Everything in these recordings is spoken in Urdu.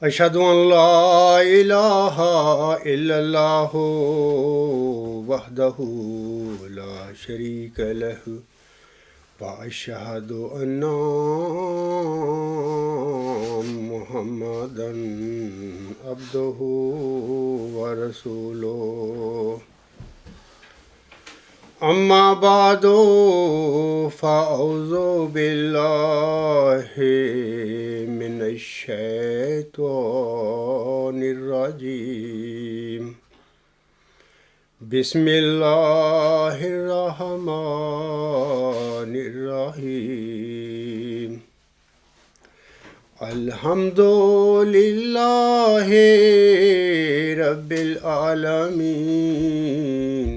أشهد أن لا إله إلا الله وحده لا شريك له وأشهد أن محمدا عبده ورسوله أما بعد فأعوذ بالله من الشيطان الرجيم بسم الله الرحمن الرحيم الحمد لله رب العالمين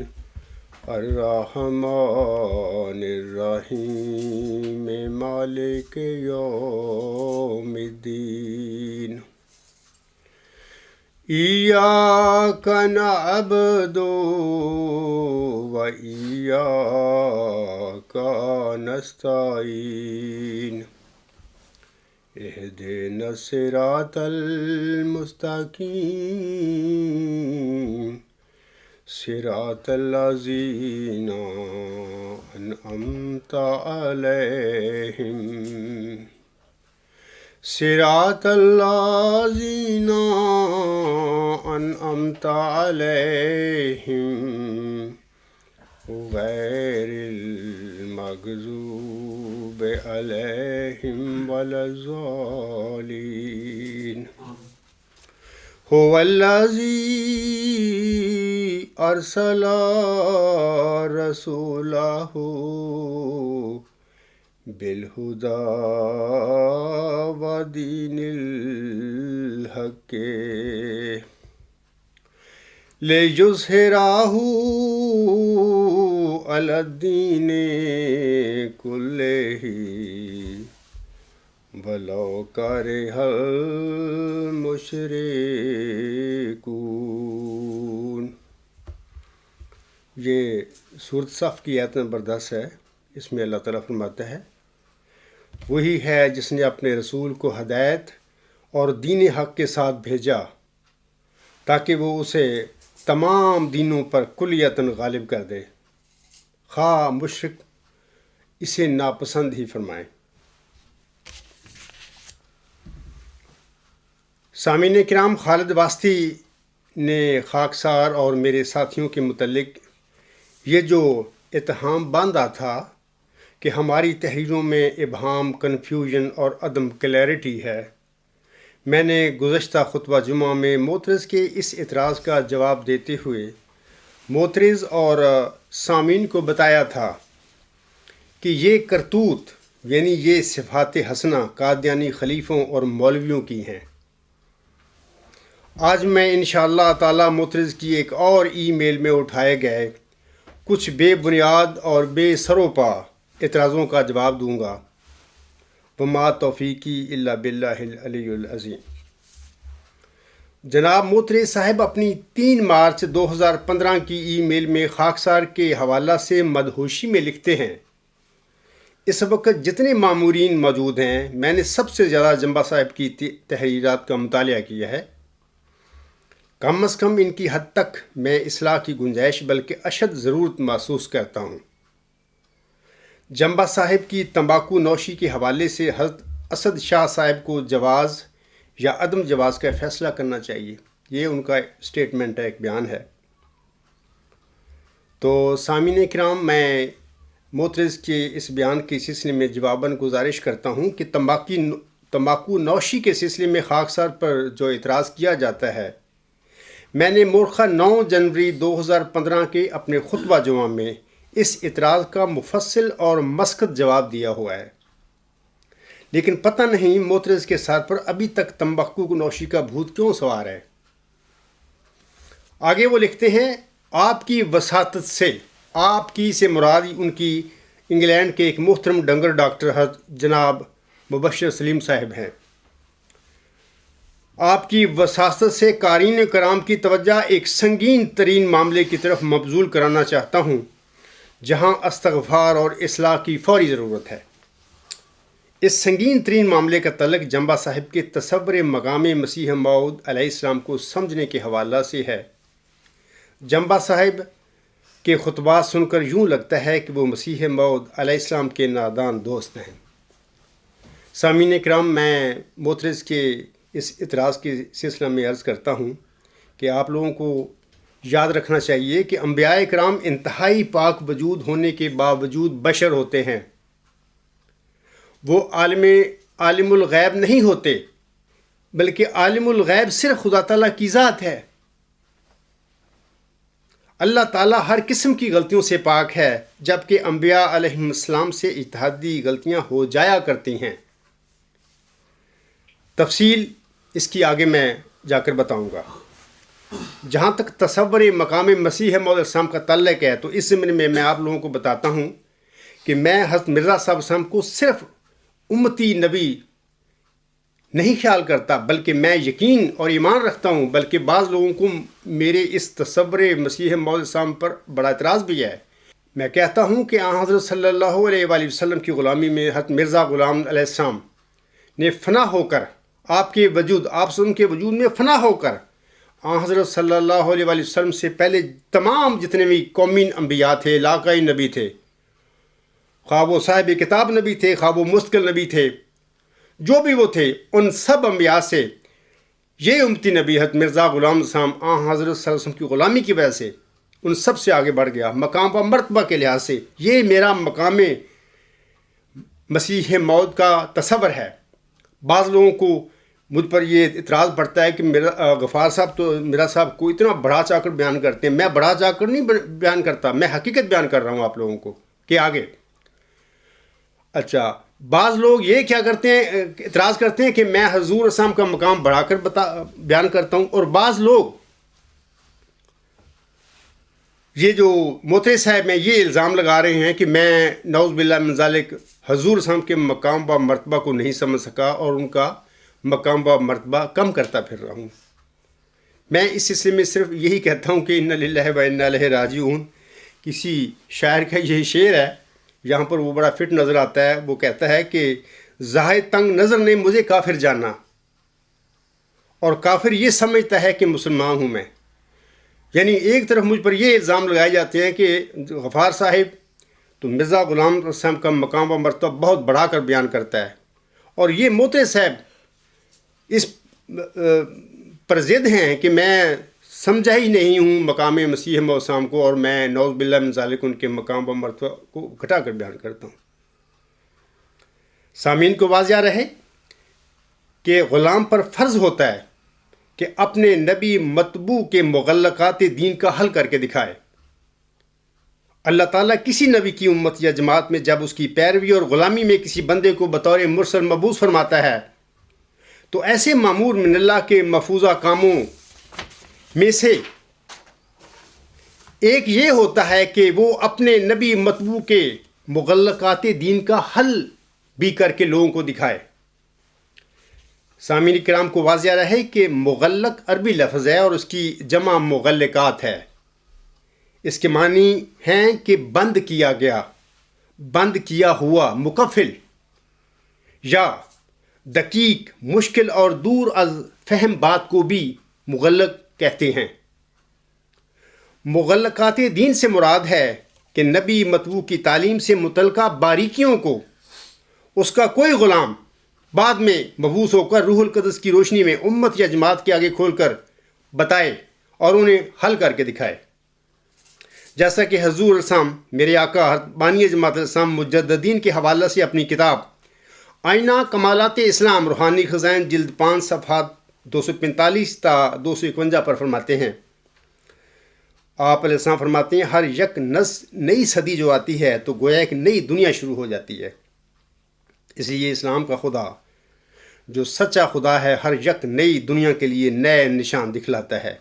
الرحمن الرحيم مالك يوم الدين إياك نعبد وإياك نستعين اهدنا الصراط المستقيم صراط الذين أنعمت عليهم صراط الذين أنعمت عليهم غير المغضوب عليهم ولا الضالين هو الذي أرسل رسوله بالهدى ودين الحق ليظهره على الدين كله ولو كره المشركون۔ یہ سورۃ صف کی آیت نمبر 10 ہے۔ اس میں اللہ تعالیٰ فرماتا ہے، وہی ہے جس نے اپنے رسول کو ہدایت اور دین حق کے ساتھ بھیجا تاکہ وہ اسے تمام دینوں پر کلیتاً غالب کر دے، خواہ مشرک اسے ناپسند ہی فرمائیں۔ سامعین کرام، خالد واسطی نے خاکسار اور میرے ساتھیوں کے متعلق یہ جو اتہام باندھا تھا کہ ہماری تحریروں میں ابہام، کنفیوژن اور عدم کلیئرٹی ہے، میں نے گزشتہ خطبہ جمعہ میں معترض کے اس اعتراض کا جواب دیتے ہوئے معترض اور سامعین کو بتایا تھا کہ یہ کرتوت یعنی یہ صفات حسنہ قادیانی خلیفوں اور مولویوں کی ہیں۔ آج میں انشاءاللہ تعالی معترض کی ایک اور ای میل میں اٹھائے گئے کچھ بے بنیاد اور بے سروپا اعتراضوں کا جواب دوں گا۔ وما توفیقی الا باللہ العلی العظیم۔ جناب معترض صاحب اپنی 3 مارچ 2015 کی ای میل میں خاکسار کے حوالہ سے مدہوشی میں لکھتے ہیں، اس وقت جتنے مامورین موجود ہیں میں نے سب سے زیادہ جنبا صاحب کی تحریرات کا مطالعہ کیا ہے۔ کم از کم ان کی حد تک میں اصلاح کی گنجائش بلکہ اشد ضرورت محسوس کرتا ہوں۔ جنبا صاحب کی تمباکو نوشی کے حوالے سے حضرت اسد شاہ صاحب کو جواز یا عدم جواز کا فیصلہ کرنا چاہیے، یہ ان کا اسٹیٹمنٹ ہے، ایک بیان ہے۔ تو سامعین کرام، میں معترض کے اس بیان کے سلسلے میں جواباً گزارش کرتا ہوں کہ تمباکو نوشی کے سلسلے میں خاکسار پر جو اعتراض کیا جاتا ہے، میں نے مورخہ 9 جنوری 2015 کے اپنے خطبہ جمعہ میں اس اعتراض کا مفصل اور مسکت جواب دیا ہوا ہے، لیکن پتہ نہیں معترض کے سر پر ابھی تک تمباکو نوشی کا بھوت کیوں سوار ہے۔ آگے وہ لکھتے ہیں، آپ کی وساطت سے، آپ کی سے مراد ان کی انگلینڈ کے ایک محترم ڈنگر ڈاکٹر حضرت جناب مبشر سلیم صاحب ہیں۔ آپ کی وساطت سے قارئین کرام کی توجہ ایک سنگین ترین معاملے کی طرف مبذول کرانا چاہتا ہوں، جہاں استغفار اور اصلاح کی فوری ضرورت ہے۔ اس سنگین ترین معاملے کا تعلق جنبہ صاحب کے تصور مقام مسیح موعود علیہ السلام کو سمجھنے کے حوالہ سے ہے۔ جنبہ صاحب کے خطبات سن کر یوں لگتا ہے کہ وہ مسیح موعود علیہ السلام کے نادان دوست ہیں۔ سامعین کرام، میں معترض کے اس اعتراض کے سلسلہ میں عرض کرتا ہوں کہ آپ لوگوں کو یاد رکھنا چاہیے کہ انبیاء کرام انتہائی پاک وجود ہونے کے باوجود بشر ہوتے ہیں۔ وہ عالم الغیب نہیں ہوتے، بلکہ عالم الغیب صرف خدا تعالیٰ کی ذات ہے۔ اللہ تعالیٰ ہر قسم کی غلطیوں سے پاک ہے، جبکہ انبیاء علیہم السلام سے اجتہادی غلطیاں ہو جایا کرتی ہیں۔ تفصیل اس کی آگے میں جا کر بتاؤں گا۔ جہاں تک تصور مقام مسیح موعود علیہ السلام کا تعلق ہے، تو اس ضمن میں آپ لوگوں کو بتاتا ہوں کہ میں حضرت مرزا صاحب السلام کو صرف امتی نبی نہیں خیال کرتا، بلکہ میں یقین اور ایمان رکھتا ہوں، بلکہ بعض لوگوں کو میرے اس تصور مسیح موعود علیہ السلام پر بڑا اعتراض بھی ہے۔ میں کہتا ہوں کہ آن حضرت صلی اللہ علیہ وآلہ وسلم کی غلامی میں حضرت مرزا غلام علیہ السلام نے فنا ہو کر آپ کے وجود، آپ سن کے وجود میں فنا ہو کر آن حضرت صلی اللہ علیہ وآلہ وسلم سے پہلے تمام جتنے بھی قومی انبیاء تھے، علاقائی نبی تھے، خواہ وہ صاحب کتاب نبی تھے، خواہ وہ مستقل نبی تھے، جو بھی وہ تھے، ان سب انبیاء سے یہ امتی نبی حضرت مرزا غلام السلام آن حضرت صلی اللہ علیہ وسلم کی غلامی کی وجہ سے ان سب سے آگے بڑھ گیا، مقام و مرتبہ کے لحاظ سے۔ یہ میرا مقام مسیح موعود کا تصور ہے۔ بعض لوگوں کو مجھ پر یہ اعتراض پڑتا ہے کہ میرا غفار صاحب تو میرا صاحب کو اتنا بڑھا چڑھا کر بیان کرتے ہیں۔ میں بڑھا چڑھا کر نہیں بیان کرتا، میں حقیقت بیان کر رہا ہوں آپ لوگوں کو کہ آگے۔ اچھا، بعض لوگ یہ کیا کرتے ہیں، اعتراض کرتے ہیں کہ میں حضور اسلام کا مقام بڑھا کر بیان کرتا ہوں، اور بعض لوگ یہ جو معترض صاحب میں یہ الزام لگا رہے ہیں کہ میں نعوذ باللہ من ذالک حضور اسلام کے مقام و مرتبہ کو نہیں سمجھ سکا اور ان کا مقام و مرتبہ کم کرتا پھر رہا ہوں۔ میں اس سلسلے میں صرف یہی کہتا ہوں کہ انا للہ و انا الیہ راجعون۔ کسی شاعر کا یہ شعر ہے، یہاں پر وہ بڑا فٹ نظر آتا ہے۔ وہ کہتا ہے کہ زاہد تنگ نظر نے مجھے کافر جانا، اور کافر یہ سمجھتا ہے کہ مسلمان ہوں میں۔ یعنی ایک طرف مجھ پر یہ الزام لگائے جاتے ہیں کہ غفار صاحب تو مرزا غلام السلام کا مقام و مرتبہ بہت بڑھا کر بیان کرتا ہے، اور یہ معترض صاحب اس پر ضد ہیں کہ میں سمجھا ہی نہیں ہوں مقام مسیح موعود السلام کو، اور میں نعوذ باللہ من ذالک ان کے مقام و مرتبہ کو گھٹا کر بیان کرتا ہوں۔ سامعین کو واضح رہے کہ غلام پر فرض ہوتا ہے کہ اپنے نبی مطبوع کے مغلقات دین کا حل کر کے دکھائے۔ اللہ تعالیٰ کسی نبی کی امت یا جماعت میں جب اس کی پیروی اور غلامی میں کسی بندے کو بطور مرسل مبعوث فرماتا ہے، تو ایسے مامور من اللہ کے مفروضہ کاموں میں سے ایک یہ ہوتا ہے کہ وہ اپنے نبی مطبوع کے مغلقات دین کا حل بھی کر کے لوگوں کو دکھائے۔ سامعین کرام کو واضح رہے کہ مغلق عربی لفظ ہے اور اس کی جمع مغلقات ہے۔ اس کے معنی ہیں کہ بند کیا گیا، بند کیا ہوا، مقفل، یا دقیق، مشکل اور دور از فہم بات کو بھی مغلق کہتے ہیں۔ مغلقات دین سے مراد ہے کہ نبی مطبوع کی تعلیم سے متعلقہ باریکیوں کو اس کا کوئی غلام بعد میں مبعوث ہو کر روح القدس کی روشنی میں امت یا جماعت کے آگے کھول کر بتائے اور انہیں حل کر کے دکھائے۔ جیسا کہ حضور الاسلام میرے آقا حضرت بانی جماعت الاسلام مجددین کے حوالہ سے اپنی کتاب آئینہ کمالات اسلام روحانی خزائن جلد 5 صفحات 245 تا 251 پر فرماتے ہیں۔ آپ علیہ السلام فرماتے ہیں، ہر یک نئی صدی جو آتی ہے تو گویا ایک نئی دنیا شروع ہو جاتی ہے۔ اس لیے اسلام کا خدا جو سچا خدا ہے ہر یک نئی دنیا کے لیے نئے نشان دکھلاتا ہے۔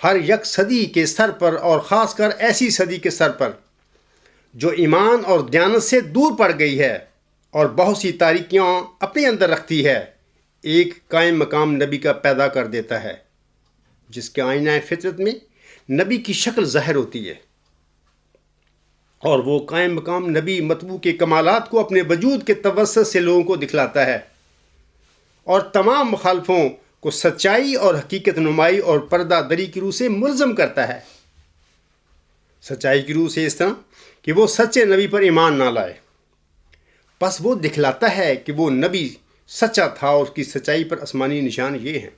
ہر یک صدی کے سر پر، اور خاص کر ایسی صدی کے سر پر جو ایمان اور دیانت سے دور پڑ گئی ہے اور بہت سی تاریکیاں اپنے اندر رکھتی ہے، ایک قائم مقام نبی کا پیدا کر دیتا ہے، جس کے آئینہ فطرت میں نبی کی شکل ظاہر ہوتی ہے۔ اور وہ قائم مقام نبی مطبوع کے کمالات کو اپنے وجود کے توسط سے لوگوں کو دکھلاتا ہے اور تمام مخالفوں کو سچائی اور حقیقت نمائی اور پردہ دری کی روح سے ملزم کرتا ہے۔ سچائی کی روح سے اس طرح کہ وہ سچے نبی پر ایمان نہ لائے، بس وہ دکھلاتا ہے کہ وہ نبی سچا تھا اور اس کی سچائی پر آسمانی نشان یہ ہیں،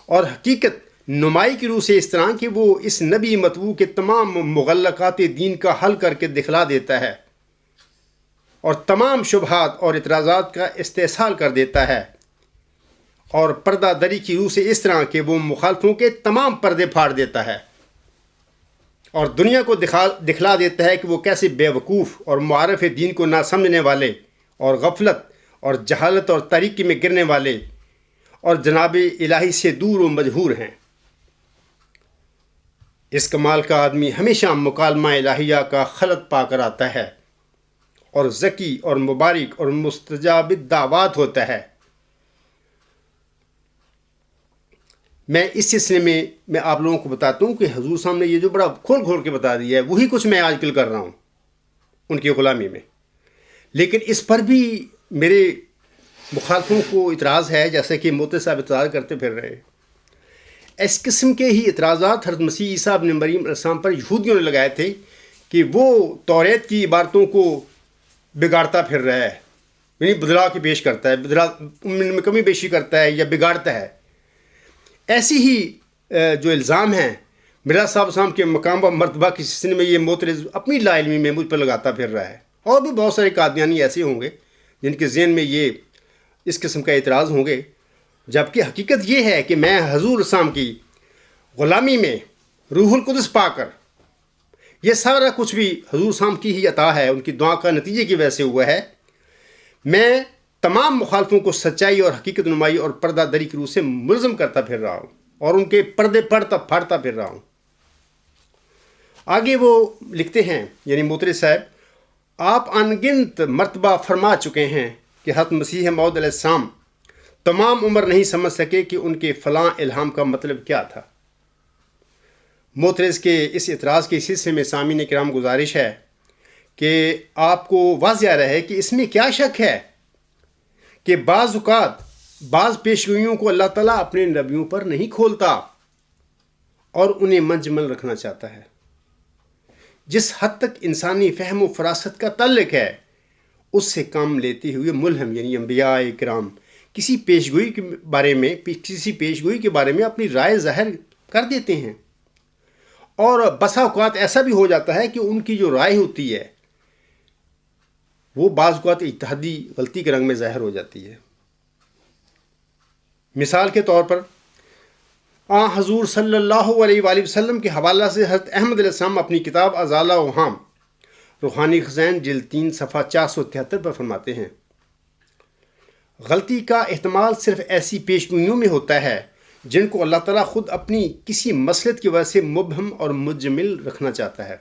اور حقیقت نمائی کی روح سے اس طرح کہ وہ اس نبی مطبوع کے تمام مغلقات دین کا حل کر کے دکھلا دیتا ہے اور تمام شبہات اور اعتراضات کا استحصال کر دیتا ہے، اور پردہ دری کی روح سے اس طرح کہ وہ مخالفوں کے تمام پردے پھاڑ دیتا ہے اور دنیا کو دکھلا دیتا ہے کہ وہ کیسے بے وقوف اور معارف دین کو نہ سمجھنے والے اور غفلت اور جہالت اور تاریکی میں گرنے والے اور جناب الہی سے دور و مجہور ہیں۔ اس کمال کا آدمی ہمیشہ مکالمہ الہیہ کا خلط پا کر آتا ہے اور ذکی اور مبارک اور مستجاب الدعوات ہوتا ہے۔ میں اس سلسلے میں آپ لوگوں کو بتاتا ہوں کہ حضور صاحب نے یہ جو بڑا کھول کے بتا دیا ہے، وہی کچھ میں آج کل کر رہا ہوں ان کی غلامی میں، لیکن اس پر بھی میرے مخالفوں کو اعتراض ہے، جیسے کہ موتی صاحب اعتراض کرتے پھر رہے ہیں۔ اس قسم کے ہی اعتراضات حضرت مسیح عیسیٰ ابن مریم علیہ السلام پر یہودیوں نے لگائے تھے کہ وہ توریت کی عبارتوں کو بگاڑتا پھر رہا ہے، یعنی بدلا کے پیش کرتا ہے، میں کمی بیشی کرتا ہے یا بگاڑتا ہے۔ ایسی ہی جو الزام ہیں مرزا صاحب کے مقام و مرتبہ کی سلسلے میں یہ معترض اپنی لا علمی میں مجھ پر لگاتا پھر رہا ہے، اور بھی بہت سارے قادیانی ایسے ہوں گے جن کے ذہن میں یہ اس قسم کا اعتراض ہوں گے، جبکہ حقیقت یہ ہے کہ میں حضور صاحب کی غلامی میں روح القدس پا کر، یہ سارا کچھ بھی حضور صاحب کی ہی عطا ہے، ان کی دعا کا نتیجے کی وجہ سے ہوا ہے، میں تمام مخالفوں کو سچائی اور حقیقت نمائی اور پردہ دری کی روح سے ملزم کرتا پھر رہا ہوں اور ان کے پردے پھاڑتا پھر رہا ہوں۔ آگے وہ لکھتے ہیں، یعنی معترض صاحب، آپ انگنت مرتبہ فرما چکے ہیں کہ حضرت مسیح موعود علیہ السلام تمام عمر نہیں سمجھ سکے کہ ان کے فلاں الہام کا مطلب کیا تھا۔ معترض کے اس اعتراض کے سلسلے میں سامعین کرام گزارش ہے کہ آپ کو واضح رہے کہ اس میں کیا شک ہے کہ بعض اوقات بعض پیشگوئیوں کو اللہ تعالیٰ اپنے نبیوں پر نہیں کھولتا اور انہیں منجمل رکھنا چاہتا ہے۔ جس حد تک انسانی فہم و فراست کا تعلق ہے، اس سے کام لیتے ہوئے ملہم یعنی انبیاء کرام کسی پیشگوئی کے بارے میں اپنی رائے ظاہر کر دیتے ہیں، اور بسا اوقات ایسا بھی ہو جاتا ہے کہ ان کی جو رائے ہوتی ہے وہ بعض اوقات اجتہادی غلطی کے رنگ میں ظاہر ہو جاتی ہے۔ مثال کے طور پر حضور صلی اللہ علیہ وآلہ وسلم کے حوالہ سے حضرت احمد علیہ السلام اپنی کتاب ازالہ اوہام روحانی خزائن جلد 3 صفحہ 473 پر فرماتے ہیں، غلطی کا احتمال صرف ایسی پیشگوئیوں میں ہوتا ہے جن کو اللہ تعالیٰ خود اپنی کسی مصلحت کی وجہ سے مبہم اور مجمل رکھنا چاہتا ہے،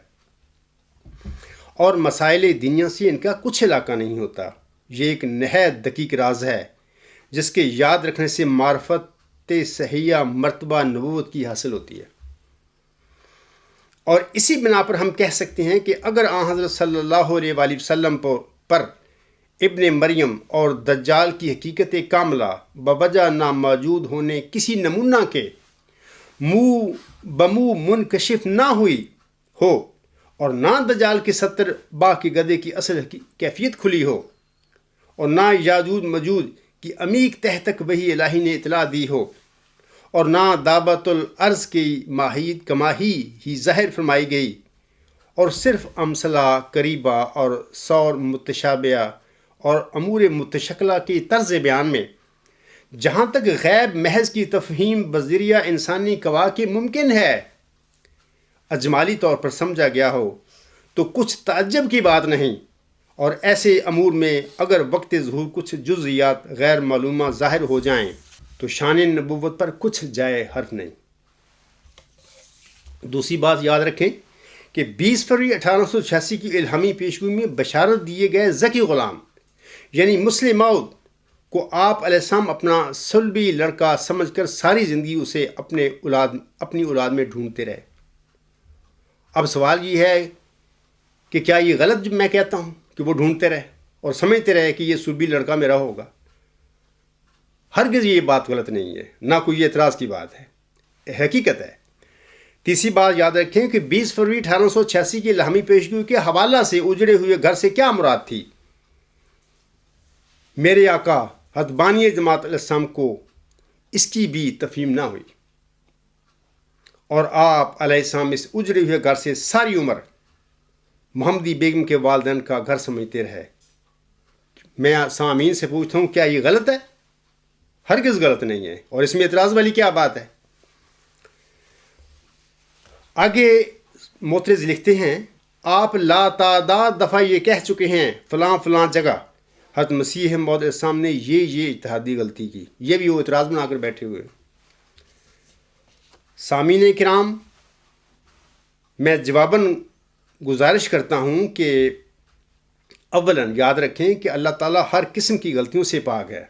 اور مسائل دنیا سے ان کا کچھ علاقہ نہیں ہوتا۔ یہ ایک نہایت دقیق راز ہے جس کے یاد رکھنے سے معرفت صحیحہ مرتبہ نبوت کی حاصل ہوتی ہے، اور اسی بنا پر ہم کہہ سکتے ہیں کہ اگر حضرت صلی اللہ علیہ وآلہ وسلم پر ابن مریم اور دجال کی حقیقت کاملہ بوجہ ناموجود ہونے کسی نمونہ کے منہ بمو منکشف نہ ہوئی ہو، اور نہ دجال کے 70 باغ کے گدھے کی اصل کیفیت کھلی ہو، اور نہ یاجوج مجوج کی عمیق تہ تک وحی الہی نے اطلاع دی ہو، اور نہ دعوت الارض کی ماہیت کماہی ہی ظاہر فرمائی گئی، اور صرف امثلہ قریبہ اور سور متشابہہ اور امور متشکلہ کی طرز بیان میں جہاں تک غیب محض کی تفہیم بذریعہ انسانی کواکب ممکن ہے اجمالی طور پر سمجھا گیا ہو تو کچھ تعجب کی بات نہیں، اور ایسے امور میں اگر وقت ظہور کچھ جزئیات غیر معلومہ ظاہر ہو جائیں تو شان نبوت پر کچھ جائے حرف نہیں۔ دوسری بات یاد رکھیں کہ 20 فروری 1886 کی الہامی پیشگوئی میں بشارت دیے گئے ذکی غلام یعنی مسلم موعود کو آپ علیہ السلام اپنا صلبی لڑکا سمجھ کر ساری زندگی اسے اپنی اولاد میں ڈھونڈتے رہے۔ اب سوال یہ ہے کہ کیا یہ غلط جب میں کہتا ہوں کہ وہ ڈھونڈتے رہے اور سمجھتے رہے کہ یہ سربی لڑکا میرا ہوگا؟ ہرگز یہ بات غلط نہیں ہے، نہ کوئی اعتراض کی بات ہے، حقیقت ہے۔ تیسری بات یاد رکھیں کہ 20 فروری 1886 کی الہامی پیشگوئی کے حوالہ سے اجڑے ہوئے گھر سے کیا مراد تھی؟ میرے آقا حضرت بانی جماعت علیہ السلام کو اس کی بھی تفہیم نہ ہوئی، اور آپ علیہ السلام اس اجڑے ہوئے گھر سے ساری عمر محمدی بیگم کے والدین کا گھر سمجھتے رہے۔ میں سامعین سے پوچھتا ہوں، کیا یہ غلط ہے؟ ہرگز غلط نہیں ہے، اور اس میں اعتراض والی کیا بات ہے؟ آگے معترض لکھتے ہیں، آپ لاتعداد دفعہ یہ کہہ چکے ہیں فلاں فلاں جگہ حضرت مسیح موعود علیہ السلام نے یہ اجتہادی غلطی کی۔ یہ بھی وہ اعتراض بنا کر بیٹھے ہوئے۔ سامعین کرام، میں جواباً گزارش کرتا ہوں کہ اولاً یاد رکھیں کہ اللہ تعالیٰ ہر قسم کی غلطیوں سے پاک ہے،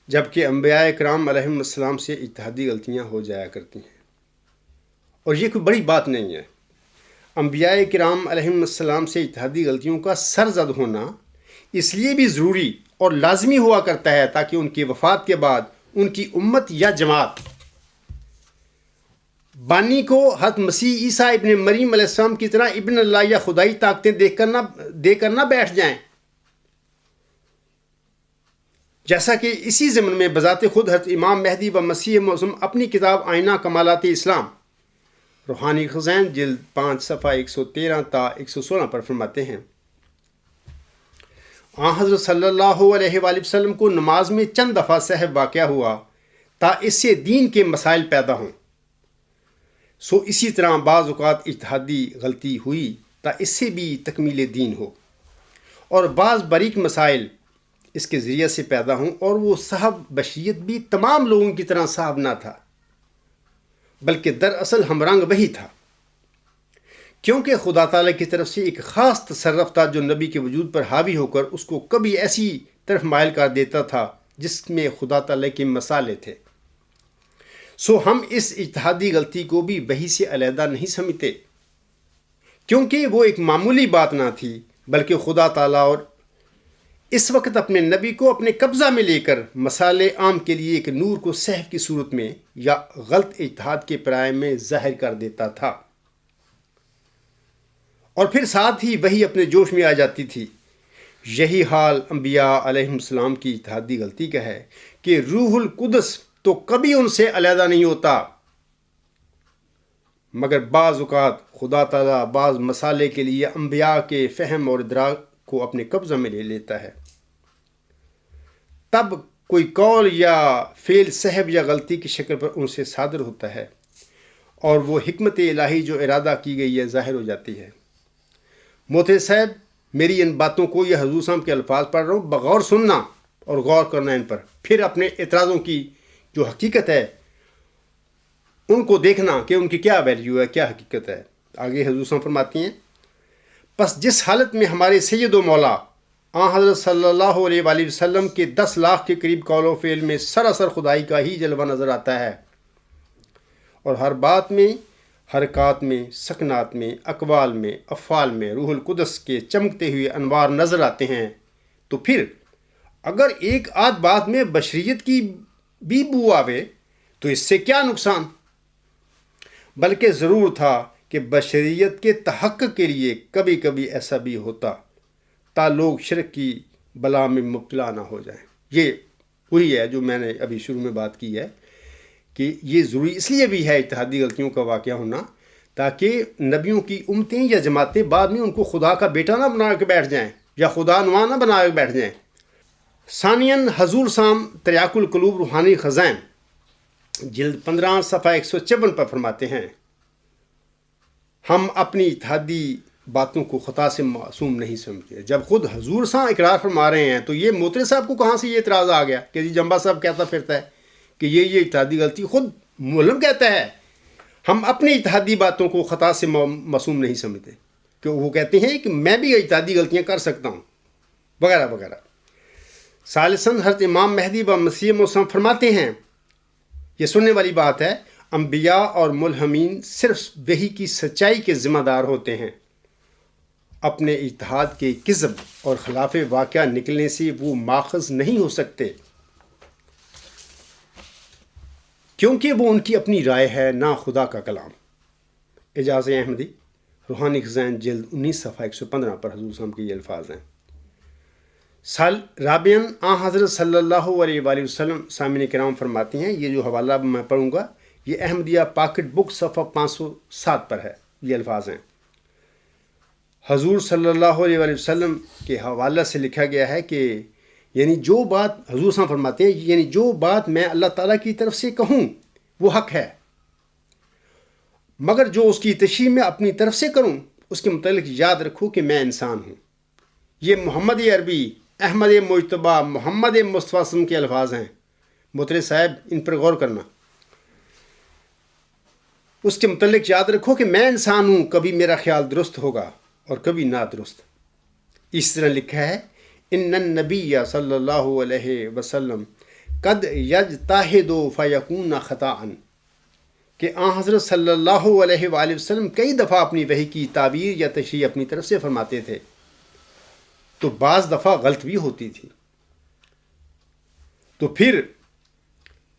جبکہ انبیاء کرام علیہم السلام سے اجتہادی غلطیاں ہو جایا کرتی ہیں، اور یہ کوئی بڑی بات نہیں ہے۔ انبیاء کرام علیہم السلام سے اجتہادی غلطیوں کا سرزد ہونا اس لیے بھی ضروری اور لازمی ہوا کرتا ہے تاکہ ان کی وفات کے بعد ان کی امت یا جماعت بانی کو حضرت مسیح عیسیٰ ابن مریم علیہ السلام کی طرح ابن اللہ یا خدائی طاقتیں دے کر نہ بیٹھ جائیں، جیسا کہ اسی ضمن میں بذات خود حضرت امام مہدی و مسیح موعود اپنی کتاب آئینہ کمالات اسلام روحانی خزائن جلد 5 صفحہ 113 تا 116 پر فرماتے ہیں، آن حضرت صلی اللہ علیہ وآلہ وسلم کو نماز میں چند دفعہ سہو واقعہ ہوا تا اس سے دین کے مسائل پیدا ہوں، سو اسی طرح بعض اوقات اجتہادی غلطی ہوئی تا اس سے بھی تکمیل دین ہو، اور بعض باریک مسائل اس کے ذریعے سے پیدا ہوں، اور وہ صاحب بشریت بھی تمام لوگوں کی طرح صاحب نہ تھا، بلکہ دراصل ہم رنگ وہی تھا، کیونکہ خدا تعالیٰ کی طرف سے ایک خاص تصرف تھا جو نبی کے وجود پر حاوی ہو کر اس کو کبھی ایسی طرف مائل کر دیتا تھا جس میں خدا تعالیٰ کے مصالحے تھے۔ سو ہم اس اجتہادی غلطی کو بھی وحی سے علیحدہ نہیں سمجھتے، کیونکہ وہ ایک معمولی بات نہ تھی، بلکہ خدا تعالیٰ اور اس وقت اپنے نبی کو اپنے قبضہ میں لے کر مصالح عام کے لیے ایک نور کو سہو کی صورت میں یا غلط اجتہاد کے پرائے میں ظاہر کر دیتا تھا، اور پھر ساتھ ہی وہی اپنے جوش میں آ جاتی تھی۔ یہی حال انبیاء علیہم السلام کی اجتہادی غلطی کا ہے کہ روح القدس تو کبھی ان سے علیحدہ نہیں ہوتا، مگر بعض اوقات خدا تعالیٰ بعض مسالے کے لیے انبیاء کے فہم اور ادراک کو اپنے قبضہ میں لے لیتا ہے، تب کوئی قول یا فعل سہو یا غلطی کی شکل پر ان سے صادر ہوتا ہے، اور وہ حکمت الہی جو ارادہ کی گئی ہے ظاہر ہو جاتی ہے۔ محترم صاحب، میری ان باتوں کو یا حضور صاحب کے الفاظ پڑھ رہا ہوں، بغور سننا اور غور کرنا ان پر، پھر اپنے اعتراضوں کی جو حقیقت ہے ان کو دیکھنا کہ ان کی کیا ویلیو ہے، کیا حقیقت ہے۔ آگے حضور صاحب فرماتی ہیں، پس جس حالت میں ہمارے سید و مولا آن حضرت صلی اللہ علیہ وآلہ وسلم کے 10 لاکھ کے قریب قول و فعل میں سراسر خدائی کا ہی جلوہ نظر آتا ہے، اور ہر بات میں، حرکات میں، سکنات میں، اقوال میں، افعال میں روح القدس کے چمکتے ہوئے انوار نظر آتے ہیں، تو پھر اگر ایک آدھ بات میں بشریت کی بھی بو آوے تو اس سے کیا نقصان؟ بلکہ ضرور تھا کہ بشریت کے تحقق کے لیے کبھی کبھی ایسا بھی ہوتا تا لوگ شرک کی بلا میں مبتلا نہ ہو جائیں۔ یہ وہی ہے جو میں نے ابھی شروع میں بات کی ہے کہ یہ ضروری اس لیے بھی ہے اجتہادی غلطیوں کا واقعہ ہونا، تاکہ نبیوں کی امتیں یا جماعتیں بعد میں ان کو خدا کا بیٹا نہ بنا کے بیٹھ جائیں یا خدا نما نہ بنا کے بیٹھ جائیں۔ ثانیاً حضور سام تریاق القلوب روحانی خزائن جلد 15 صفحہ 154 پر فرماتے ہیں، ہم اپنی اجتہادی باتوں کو خطا سے معصوم نہیں سمجھتے۔ جب خود حضور صاحب اقرار فرما رہے ہیں تو یہ محترم صاحب کو کہاں سے یہ اعتراض آ گیا کہ جی جمبا صاحب کہتا پھرتا ہے کہ یہ اجتہادی غلطی؟ خود مولم کہتا ہے ہم اپنی اجتہادی باتوں کو خطا سے معصوم نہیں سمجھتے، کہ وہ کہتے ہیں کہ میں بھی اجتہادی غلطیاں کر سکتا ہوں وغیرہ وغیرہ۔ ثالثاً حضرت امام مہدی و مسیح موعود فرماتے ہیں، یہ سننے والی بات ہے، انبیاء اور ملہمین صرف وحی کی سچائی کے ذمہ دار ہوتے ہیں، اپنے اجتہاد کے کذب اور خلاف واقعہ نکلنے سے وہ ماخذ نہیں ہو سکتے، کیونکہ وہ ان کی اپنی رائے ہے، نہ خدا کا کلام۔ اعجاز احمدی، روحانی خزائن، جلد 19 صفحہ 115 پر حضور صلی اللہ علیہ وسلم کے یہ الفاظ ہیں۔ رابعاً حضرت صلی اللہ علیہ وآلہ وسلم سامعین کرام فرماتے ہیں، یہ جو حوالہ میں پڑھوں گا یہ احمدیہ پاکٹ بک صفحہ 507 پر ہے۔ یہ الفاظ ہیں، حضور صلی اللہ علیہ وآلہ وسلم کے حوالہ سے لکھا گیا ہے کہ یعنی جو بات حضور صلی اللہ علیہ وسلم فرماتے ہیں، یعنی جو بات میں اللہ تعالیٰ کی طرف سے کہوں وہ حق ہے، مگر جو اس کی تشریح میں اپنی طرف سے کروں اس کے متعلق یاد رکھو کہ میں انسان ہوں۔ یہ محمد عربی، احمد مجتبیٰ، محمد مصطفیٰ وسلم کے الفاظ ہیں۔ محترم صاحب ان پر غور کرنا۔ اس کے متعلق یاد رکھو کہ میں انسان ہوں، کبھی میرا خیال درست ہوگا اور کبھی نادرست۔ اس طرح لکھا ہے، ان النبی صلی اللہ علیہ وسلم قد یجتہد فیکون خطأ، کہ حضرت صلی اللہ علیہ وآلہ وسلم کئی دفعہ اپنی وحی کی تعبیر یا تشریح اپنی طرف سے فرماتے تھے تو بعض دفعہ غلط بھی ہوتی تھی۔ تو پھر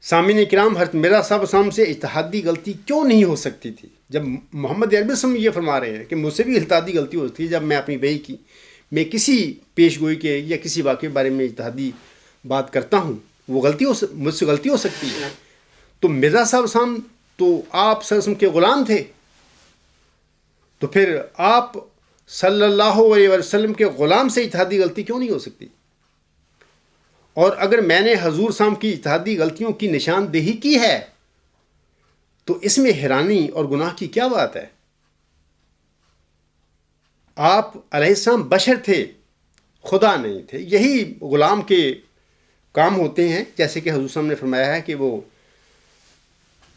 سامعین کرام، حضرت مرزا صاحب اسلام سے اجتہادی غلطی کیوں نہیں ہو سکتی تھی؟ جب محمد عربی وسلم یہ فرما رہے ہیں کہ مجھ سے بھی اجتہادی غلطی ہوتی ہے جب میں اپنی وحی کی میں کسی پیش گوئی کے یا کسی واقعے کے بارے میں اجتہادی بات کرتا ہوں، وہ غلطی مجھ سے غلطی ہو سکتی ہے۔ تو مرزا صاحب اسلام تو آپ صلی اللہ علیہ وسلم کے غلام تھے، تو پھر آپ صلی اللہ علیہ وسلم کے غلام سے اجتہادی غلطی کیوں نہیں ہو سکتی؟ اور اگر میں نے حضور صاحب کی اجتہادی غلطیوں کی نشاندہی کی ہے تو اس میں حیرانی اور گناہ کی کیا بات ہے؟ آپ علیہ السلام بشر تھے، خدا نہیں تھے۔ یہی غلام کے کام ہوتے ہیں، جیسے کہ حضور صاحب نے فرمایا ہے کہ وہ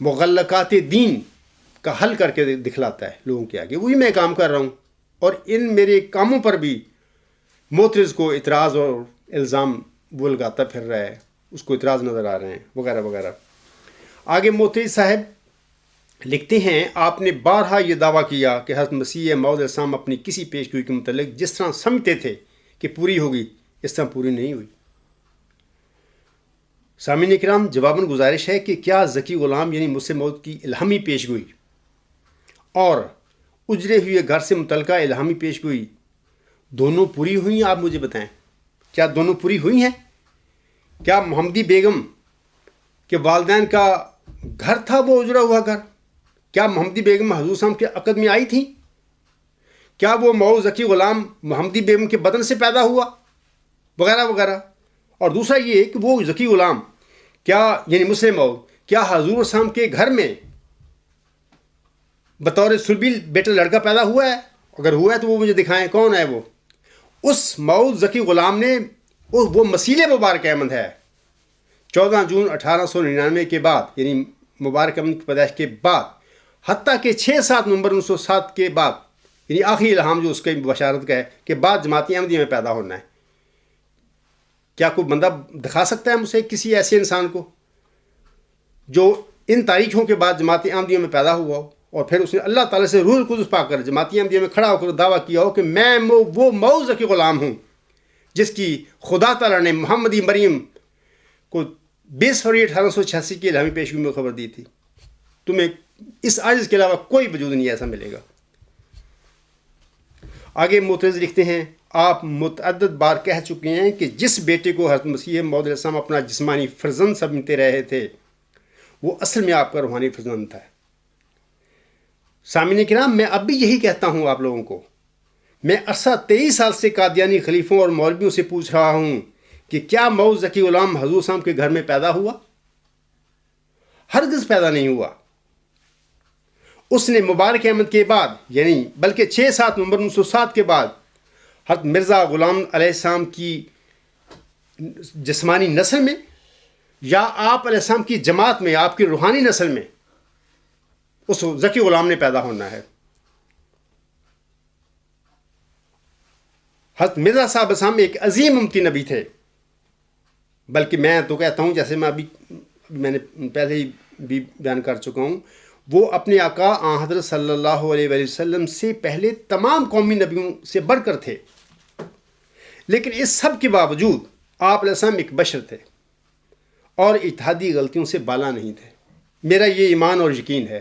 مغلقات دین کا حل کر کے دکھلاتا ہے لوگوں کے آگے، وہی میں کام کر رہا ہوں، اور ان میرے کاموں پر بھی معترض کو اعتراض اور الزام وہ لگاتا پھر رہا ہے، اس کو اعتراض نظر آ رہے ہیں وغیرہ وغیرہ۔ آگے معترض صاحب لکھتے ہیں، آپ نے بارہا یہ دعویٰ کیا کہ حضرت مسیح موعود علیہ السلام اپنی کسی پیش گوئی کے متعلق جس طرح سمجھتے تھے کہ پوری ہوگی، اس طرح پوری نہیں ہوئی۔ سامعین کرام، جواباً گزارش ہے کہ کیا ذکی غلام یعنی مسیح موعود کی الہامی پیش گوئی اور اجرے ہوئے گھر سے متعلقہ الہامی پیش گوئی دونوں پوری ہوئی ہیں؟ آپ مجھے بتائیں، کیا دونوں پوری ہوئی ہیں؟ کیا محمدی بیگم کے والدین کا گھر تھا وہ اجرا ہوا گھر؟ کیا محمدی بیگم حضور صاحب کے عقد میں آئی تھی؟ کیا وہ موعود ذکی غلام محمدی بیگم کے بدن سے پیدا ہوا؟ وغیرہ وغیرہ۔ اور دوسرا یہ کہ وہ ذکی غلام کیا یعنی مسیح موعود کیا حضور صاحب کے گھر میں بطور سلبی بیٹا لڑکا پیدا ہوا ہے؟ اگر ہوا ہے تو وہ مجھے دکھائیں، کون ہے وہ؟ اس موعود ذکی غلام نے وہ مسیح مبارک احمد ہے، 14 جون 1899 کے بعد، یعنی مبارک احمد کی پیدائش کے بعد، حتیٰ کہ 6-7 نومبر 1907 کے بعد، یعنی آخری الہام جو اس کی بشارت کا ہے کہ بعد جماعت احمدیہ میں پیدا ہونا ہے۔ کیا کوئی بندہ دکھا سکتا ہے مجھے کسی ایسے انسان کو جو ان تاریخوں کے بعد جماعت احمدیہ میں پیدا ہوا ہو اور پھر اس نے اللہ تعالیٰ سے روح القدس پا کر جماعت احمدیہ میں کھڑا ہو کر دعویٰ کیا ہو کہ میں وہ موعود ذکی غلام ہوں جس کی خدا تعالیٰ نے محمدی مریم کو 20 فروری 1886 کی الہامی پیشگوئی میں خبر دی تھی؟ تمہیں اس عاجز کے علاوہ کوئی وجود نہیں ایسا ملے گا۔ آگے معترض لکھتے ہیں، آپ متعدد بار کہہ چکے ہیں کہ جس بیٹے کو حضرت مسیح موعود علیہ السلام اپنا جسمانی فرزند سمجھتے رہے تھے وہ اصل میں آپ کا روحانی فرزند تھا۔ سامعین کرام، میں اب بھی یہی کہتا ہوں آپ لوگوں کو، میں عرصہ 23 سال سے قادیانی خلیفوں اور مولویوں سے پوچھ رہا ہوں کہ کیا موعود ذکی غلام حضور صاحب کے گھر میں پیدا ہوا؟ ہرگز پیدا نہیں ہوا۔ اس نے مبارک احمد کے بعد، یعنی بلکہ 6-7 نومبر 1907 کے بعد حضرت مرزا غلام علیہ السلام کی جسمانی نسل میں یا آپ علیہ السلام کی جماعت میں، آپ کی روحانی نسل میں اس ذکی غلام نے پیدا ہونا ہے۔ حضرت مرزا صاحب اسلام ایک عظیم امتی نبی تھے، بلکہ میں تو کہتا ہوں، جیسے میں نے پہلے ہی بھی بیان کر چکا ہوں، وہ اپنے آقا آن حضرت صلی اللہ علیہ وآلہ وسلم سے پہلے تمام قومی نبیوں سے بڑھ کر تھے، لیکن اس سب کے باوجود آپ علیہ السلام ایک بشر تھے اور اجتہادی غلطیوں سے بالا نہیں تھے۔ میرا یہ ایمان اور یقین ہے۔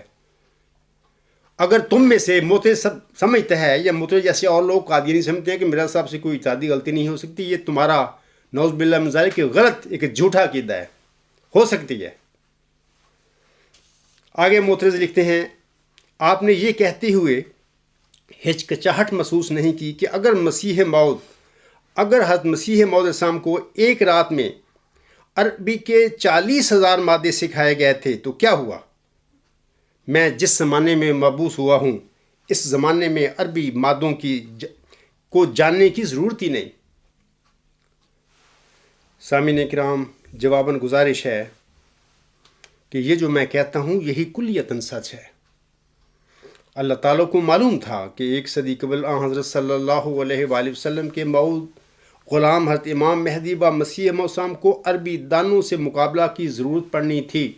اگر تم میں سے سب سمجھتا ہے یا جیسے اور لوگ قادیانی سمجھتے ہیں کہ میرا صاحب سے کوئی اجتہادی غلطی نہیں ہو سکتی، یہ تمہارا نعوذ باللہ من ذالک غلط ایک جھوٹا عقیدہ ہے، ہو سکتی ہے۔ آگے معترض لکھتے ہیں، آپ نے یہ کہتے ہوئے ہچکچاہٹ محسوس نہیں کی کہ اگر حضرت مسیح موعود السلام کو ایک رات میں عربی کے 40,000 مادے سکھائے گئے تھے تو کیا ہوا؟ میں جس زمانے میں مبعوث ہوا ہوں اس زمانے میں عربی مادوں کو جاننے کی ضرورت ہی نہیں۔ سامعین کرام، جواباً گزارش ہے کہ یہ جو میں کہتا ہوں یہی کلیتاً سچ ہے۔ اللہ تعالیٰ کو معلوم تھا کہ 1 صدی قبل آن حضرت صلی اللہ علیہ وآلہ وسلم کے موعود غلام حضرت امام مہدی و مسیح موعود السلام کو عربی دانوں سے مقابلہ کی ضرورت پڑنی تھی،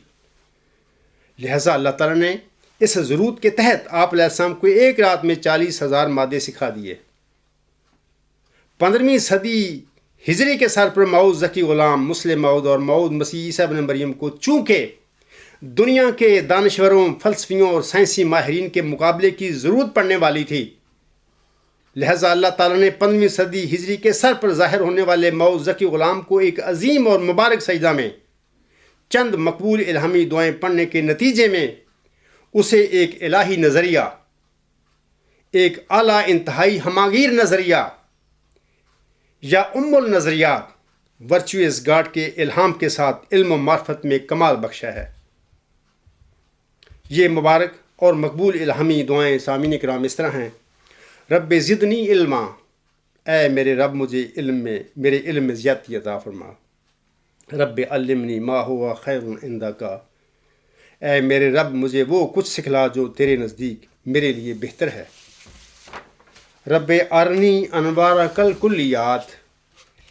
لہٰذا اللہ تعالیٰ نے اس ضرورت کے تحت آپ علیہ السلام کو ایک رات میں 40,000 مادے سکھا دیے۔ 15ویں صدی ہجری کے سر پر موعود ذکی غلام مسلم موعود اور موعود مسیح عیسیٰ ابن مریم کو چونکہ دنیا کے دانشوروں، فلسفیوں اور سائنسی ماہرین کے مقابلے کی ضرورت پڑنے والی تھی، لہٰذا اللہ تعالیٰ نے 15ویں صدی ہجری کے سر پر ظاہر ہونے والے موعود ذکی غلام کو ایک عظیم اور مبارک سجدہ میں چند مقبول الہامی دعائیں پڑھنے کے نتیجے میں اسے ایک الہی نظریہ، ایک اعلیٰ انتہائی ہماگیر نظریہ یا النظریات ورچوئس گاڈ کے الہام کے ساتھ علم و معرفت میں کمال بخشا ہے۔ یہ مبارک اور مقبول الہامی دعائیں سامعین کرام اس طرح ہیں: رب زدنی علما، اے میرے رب مجھے میرے علم میں زیادتی عطا فرما۔ رب علمنی ما ہوا خیر عندک، اے میرے رب مجھے وہ کچھ سکھلا جو تیرے نزدیک میرے لیے بہتر ہے۔ رب ارنی انوارک الکلیات،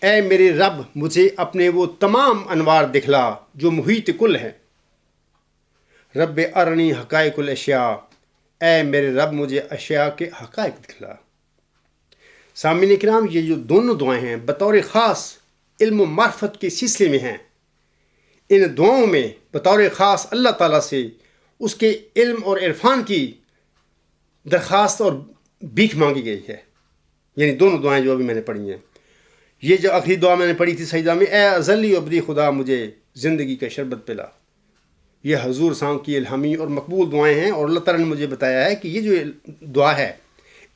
اے میرے رب مجھے اپنے وہ تمام انوار دکھلا جو محیط کل ہیں۔ رب ارنی حقائق الاشیاء، اے میرے رب مجھے اشیاء کے حقائق دکھلا۔ سامعین کرام، یہ جو دونوں دعائیں ہیں بطور خاص علم و معرفت کے سلسلے میں ہیں۔ ان دعاؤں میں بطور خاص اللہ تعالیٰ سے اس کے علم اور عرفان کی درخواست اور بھیک مانگی گئی ہے، یعنی دونوں دعائیں جو ابھی میں نے پڑھی ہیں۔ یہ جو آخری دعا میں نے پڑھی تھی سجدہ میں، اے ازلی ابدی خدا مجھے زندگی کا شربت پلا، یہ حضور صاحب کی الہامی اور مقبول دعائیں ہیں، اور اللہ تعالیٰ نے مجھے بتایا ہے کہ یہ جو دعا ہے،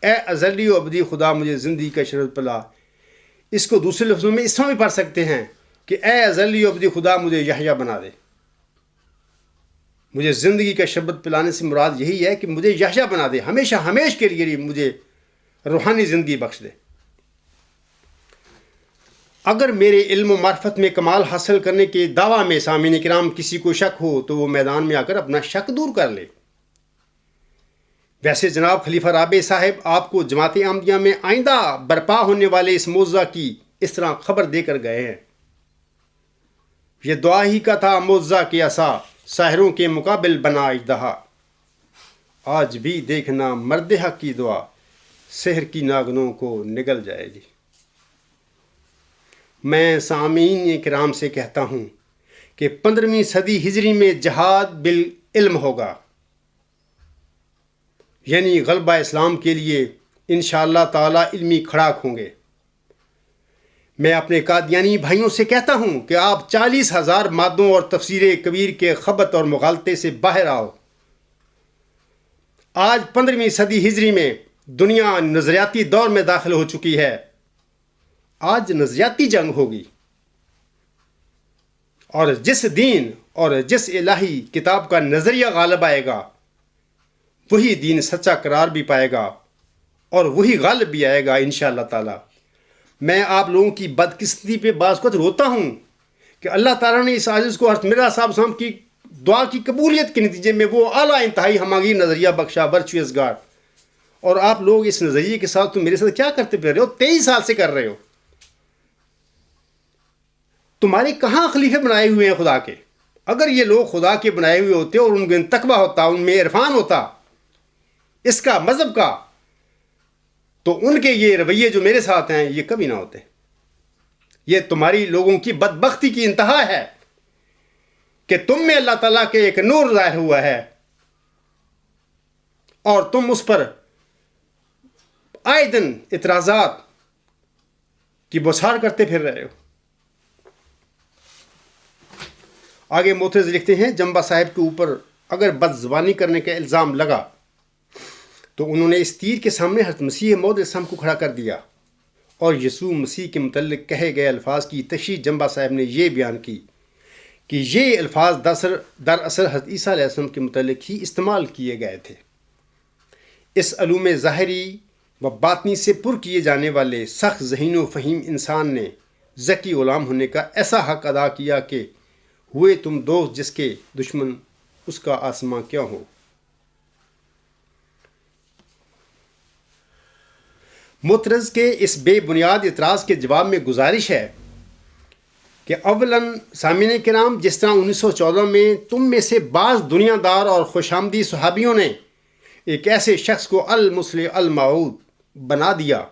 اے ازلی ابدی خدا مجھے زندگی کا شربت پلا، اس کو دوسرے لفظوں میں اس طرح بھی پڑھ سکتے ہیں کہ اے ازلی ابدی خدا مجھے یحییٰ بنا دے۔ مجھے زندگی کا شربت پلانے سے مراد یہی ہے کہ مجھے یحییٰ بنا دے، ہمیشہ ہمیش کے لیے مجھے روحانی زندگی بخش دے۔ اگر میرے علم و معرفت میں کمال حاصل کرنے کے دعویٰ میں سامعین کرام کسی کو شک ہو تو وہ میدان میں آ کر اپنا شک دور کر لے۔ ویسے جناب خلیفہ رابع صاحب آپ کو جماعت احمدیہ میں آئندہ برپا ہونے والے اس معجزہ کی اس طرح خبر دے کر گئے ہیں: یہ دعا ہی کا تھا معجزہ کے عصا، ساحروں کے مقابل بنا اژدہا، آج بھی دیکھنا مرد حق کی دعا، سحر کی ناگنوں کو نگل جائے گی۔ میں سامعین کرام سے کہتا ہوں کہ 15ویں صدی ہجری میں جہاد بالعلم ہوگا، یعنی غلبہ اسلام کے لیے انشاءاللہ تعالی علمی کھڑاک ہوں گے۔ میں اپنے قادیانی بھائیوں سے کہتا ہوں کہ آپ 40,000 مادوں اور تفسیر کبیر کے خبط اور مغالطے سے باہر آؤ۔ آج 15ویں صدی ہجری میں دنیا نظریاتی دور میں داخل ہو چکی ہے۔ آج نظریاتی جنگ ہوگی، اور جس دین اور جس الہی کتاب کا نظریہ غالب آئے گا وہی دین سچا قرار بھی پائے گا اور وہی غالب بھی آئے گا انشاءاللہ تعالی۔ میں آپ لوگوں کی بدقسمتی پہ بعض وقت روتا ہوں کہ اللہ تعالیٰ نے اس عاجز کو حضرت مرزا صاحب کی دعا کی قبولیت کے نتیجے میں وہ اعلیٰ انتہائی ہماگیر نظریہ بخشا، ورچوئس گاڈ، اور آپ لوگ اس نظریے کے ساتھ تو میرے ساتھ کیا کرتے پھر رہے ہو؟ 23 سال سے کر رہے ہو۔ تمہارے کہاں خلیفے بنائے ہوئے ہیں خدا کے؟ اگر یہ لوگ خدا کے بنائے ہوئے ہوتے اور ان میں تقویٰ ہوتا، ان میں عرفان ہوتا اس کا، مذہب کا، تو ان کے یہ رویے جو میرے ساتھ ہیں یہ کبھی نہ ہوتے۔ یہ تمہاری لوگوں کی بدبختی کی انتہا ہے کہ تم میں اللہ تعالیٰ کے ایک نور ظاہر ہوا ہے اور تم اس پر آئے دن اعتراضات کی بوچھار کرتے پھر رہے ہو۔ آگے معترض لکھتے ہیں، جنبا صاحب کے اوپر اگر بد زبانی کرنے کا الزام لگا تو انہوں نے اس تیر کے سامنے حضرت مسیح موعود علیہ السلام کو کھڑا کر دیا اور یسوع مسیح کے متعلق کہے گئے الفاظ کی تشریح جنبا صاحب نے یہ بیان کی کہ یہ الفاظ دراصل حضرت عیسیٰ علیہ السلام کے متعلق ہی استعمال کیے گئے تھے۔ اس علوم ظاہری و باطنی سے پر کیے جانے والے سخت ذہین و فہیم انسان نے ذکی غلام ہونے کا ایسا حق ادا کیا کہ ہوئے تم دوست جس کے دشمن اس کا آسماں کیوں ہو۔ معترض کے اس بے بنیاد اعتراض کے جواب میں گزارش ہے کہ اولاً سامعین کرام، جس طرح 1914 میں تم میں سے بعض دنیا دار اور خوش آمدی صحابیوں نے ایک ایسے شخص کو المسلح الموعود بنا دیا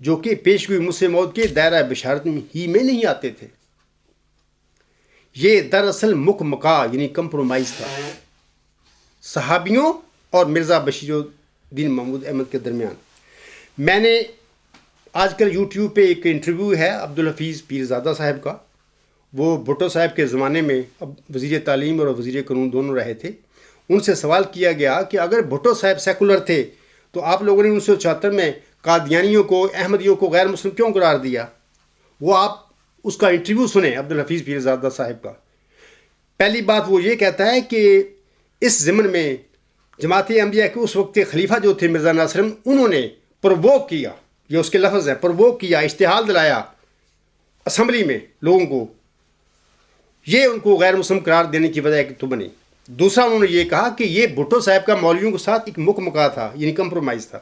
جو کہ پیشگوئی مسلح موعود کے دائرہ بشارت ہی میں نہیں آتے تھے، یہ دراصل مکمکا یعنی کمپرومائز تھا صحابیوں اور مرزا بشیر الدین محمود احمد کے درمیان۔ میں نے آج کل یوٹیوب پہ ایک انٹرویو ہے عبدالحفیظ پیرزادہ صاحب کا، وہ بھٹو صاحب کے زمانے میں اب وزیر تعلیم اور وزیر قانون دونوں رہے تھے۔ ان سے سوال کیا گیا کہ اگر بھٹو صاحب سیکولر تھے تو آپ لوگوں نے 1974 میں قادیانیوں کو، احمدیوں کو غیر مسلم کیوں قرار دیا؟ وہ آپ اس کا انٹرویو سنیں عبدالحفیظ پیرزادہ صاحب کا۔ پہلی بات وہ یہ کہتا ہے کہ اس ضمن میں جماعت احمدیہ کے اس وقت کے خلیفہ جو تھے مرزا ناصر احمد، انہوں نے پرووک کیا، یہ اس کے لفظ ہے، پرووک کیا، اشتعال دلایا اسمبلی میں لوگوں کو، یہ ان کو غیر مسلم قرار دینے کی وجہ تو بنی۔ دوسرا انہوں نے یہ کہا کہ یہ بھٹو صاحب کا مولویوں کے ساتھ ایک مکمکا تھا، یعنی کمپرومائز تھا۔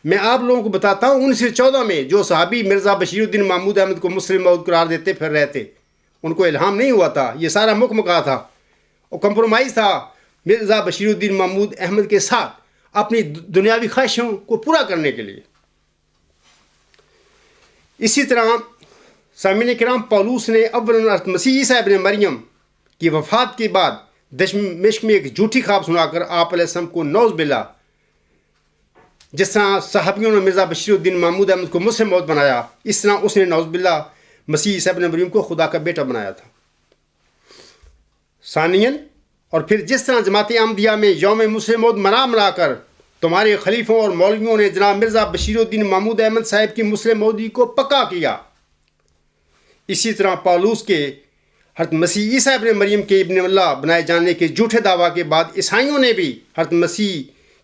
میں آپ لوگوں کو بتاتا ہوں 1914 میں جو صحابی مرزا بشیر الدین محمود احمد کو مسلم موعود قرار دیتے پھر رہے تھے، ان کو الہام نہیں ہوا تھا، یہ سارا مکمکا تھا اور کمپرومائز تھا مرزا بشیر الدین محمود احمد کے ساتھ اپنی دنیاوی خواہشوں کو پورا کرنے کے لیے۔ اسی طرح سامعین کرام، پولوس نے اولاً حضرت مسیح عیسیٰ ابن مریم کی وفات کے بعد دمشق میں ایک جھوٹی خواب سنا کر آپ علیہ السلام کو نعوذ باللہ، جس طرح صحابیوں نے مرزا بشیر الدین محمود احمد کو مسلم موعود بنایا، اس طرح اس نے نعوذ باللہ مسیح عیسیٰ ابن مریم کو خدا کا بیٹا بنایا تھا۔ ثانیاً، اور پھر جس طرح جماعت احمدیہ میں یوم مسلم موعود منا کر تمہارے خلیفوں اور مولویوں نے جناب مرزا بشیر الدین محمود احمد صاحب کی مسلم موعودی کو پکا کیا، اسی طرح پولوس کے حضرت مسیح عیسیٰ ابن مریم کے ابن اللہ بنائے جانے کے جھوٹے دعویٰ کے بعد عیسائیوں نے بھی حضرت مسیح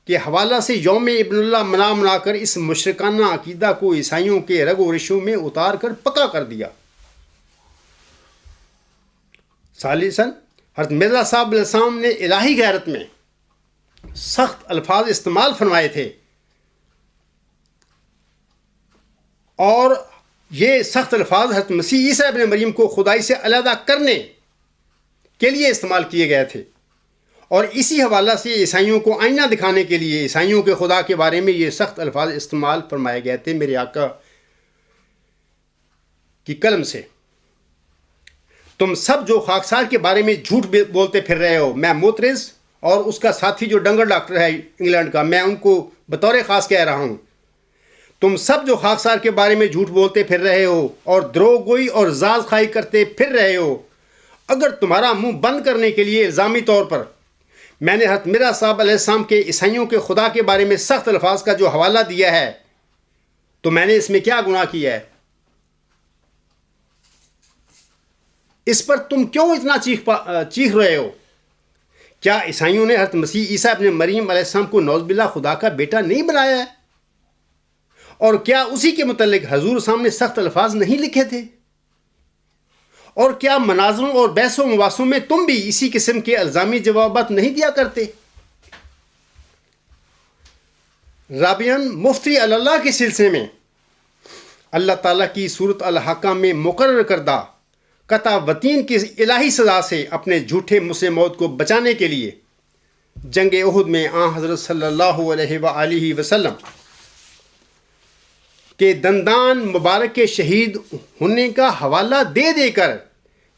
کے حوالہ سے یوم ابن اللہ منا کر اس مشرکانہ عقیدہ کو عیسائیوں کے رگ و ریشوں میں اتار کر پکا کر دیا۔ ثالثاً، حضرت مرزا صاحب علیہ السلام نے الہی غیرت میں سخت الفاظ استعمال فرمائے تھے اور یہ سخت الفاظ حضرت مسیح عیسیٰ ابن مریم کو خدائی سے علیحدہ کرنے کے لیے استعمال کیے گئے تھے، اور اسی حوالہ سے عیسائیوں کو آئینہ دکھانے کے لیے عیسائیوں کے خدا کے بارے میں یہ سخت الفاظ استعمال فرمائے گئے تھے میرے آقا کی قلم سے۔ تم سب جو خاکسار کے بارے میں جھوٹ بولتے پھر رہے ہو، میں معترض اور اس کا ساتھی جو ڈنگر ڈاکٹر ہے انگلینڈ کا، میں ان کو بطور خاص کہہ رہا ہوں، تم سب جو خاکسار کے بارے میں جھوٹ بولتے پھر رہے ہو اور دروغ گوئی اور زاز خائی کرتے پھر رہے ہو، اگر تمہارا منہ بند کرنے کے لیے الزامی طور پر میں نے حضرت مرزا صاحب علیہ السلام کے عیسائیوں کے خدا کے بارے میں سخت الفاظ کا جو حوالہ دیا ہے تو میں نے اس میں کیا گناہ کیا ہے؟ اس پر تم کیوں اتنا چیخ رہے ہو؟ کیا عیسائیوں نے حضرت مسیح عیسیٰ ابن مریم علیہ السلام کو نعوذ باللہ خدا کا بیٹا نہیں بنایا ہے؟ اور کیا اسی کے متعلق حضور سامنے سخت الفاظ نہیں لکھے تھے؟ اور کیا مناظروں اور بحث و مباحثوں میں تم بھی اسی قسم کے الزامی جوابات نہیں دیا کرتے؟ رابعاً، مفتی اللہ کے سلسلے میں اللہ تعالیٰ کی سورۃ الحاقہ میں مقرر کردہ قطع وطین کی الہی سزا سے اپنے جھوٹے مسلم موت کو بچانے کے لیے جنگ احد میں حضرت صلی اللہ علیہ وآلہ وسلم کے دندان مبارک کے شہید ہونے کا حوالہ دے دے کر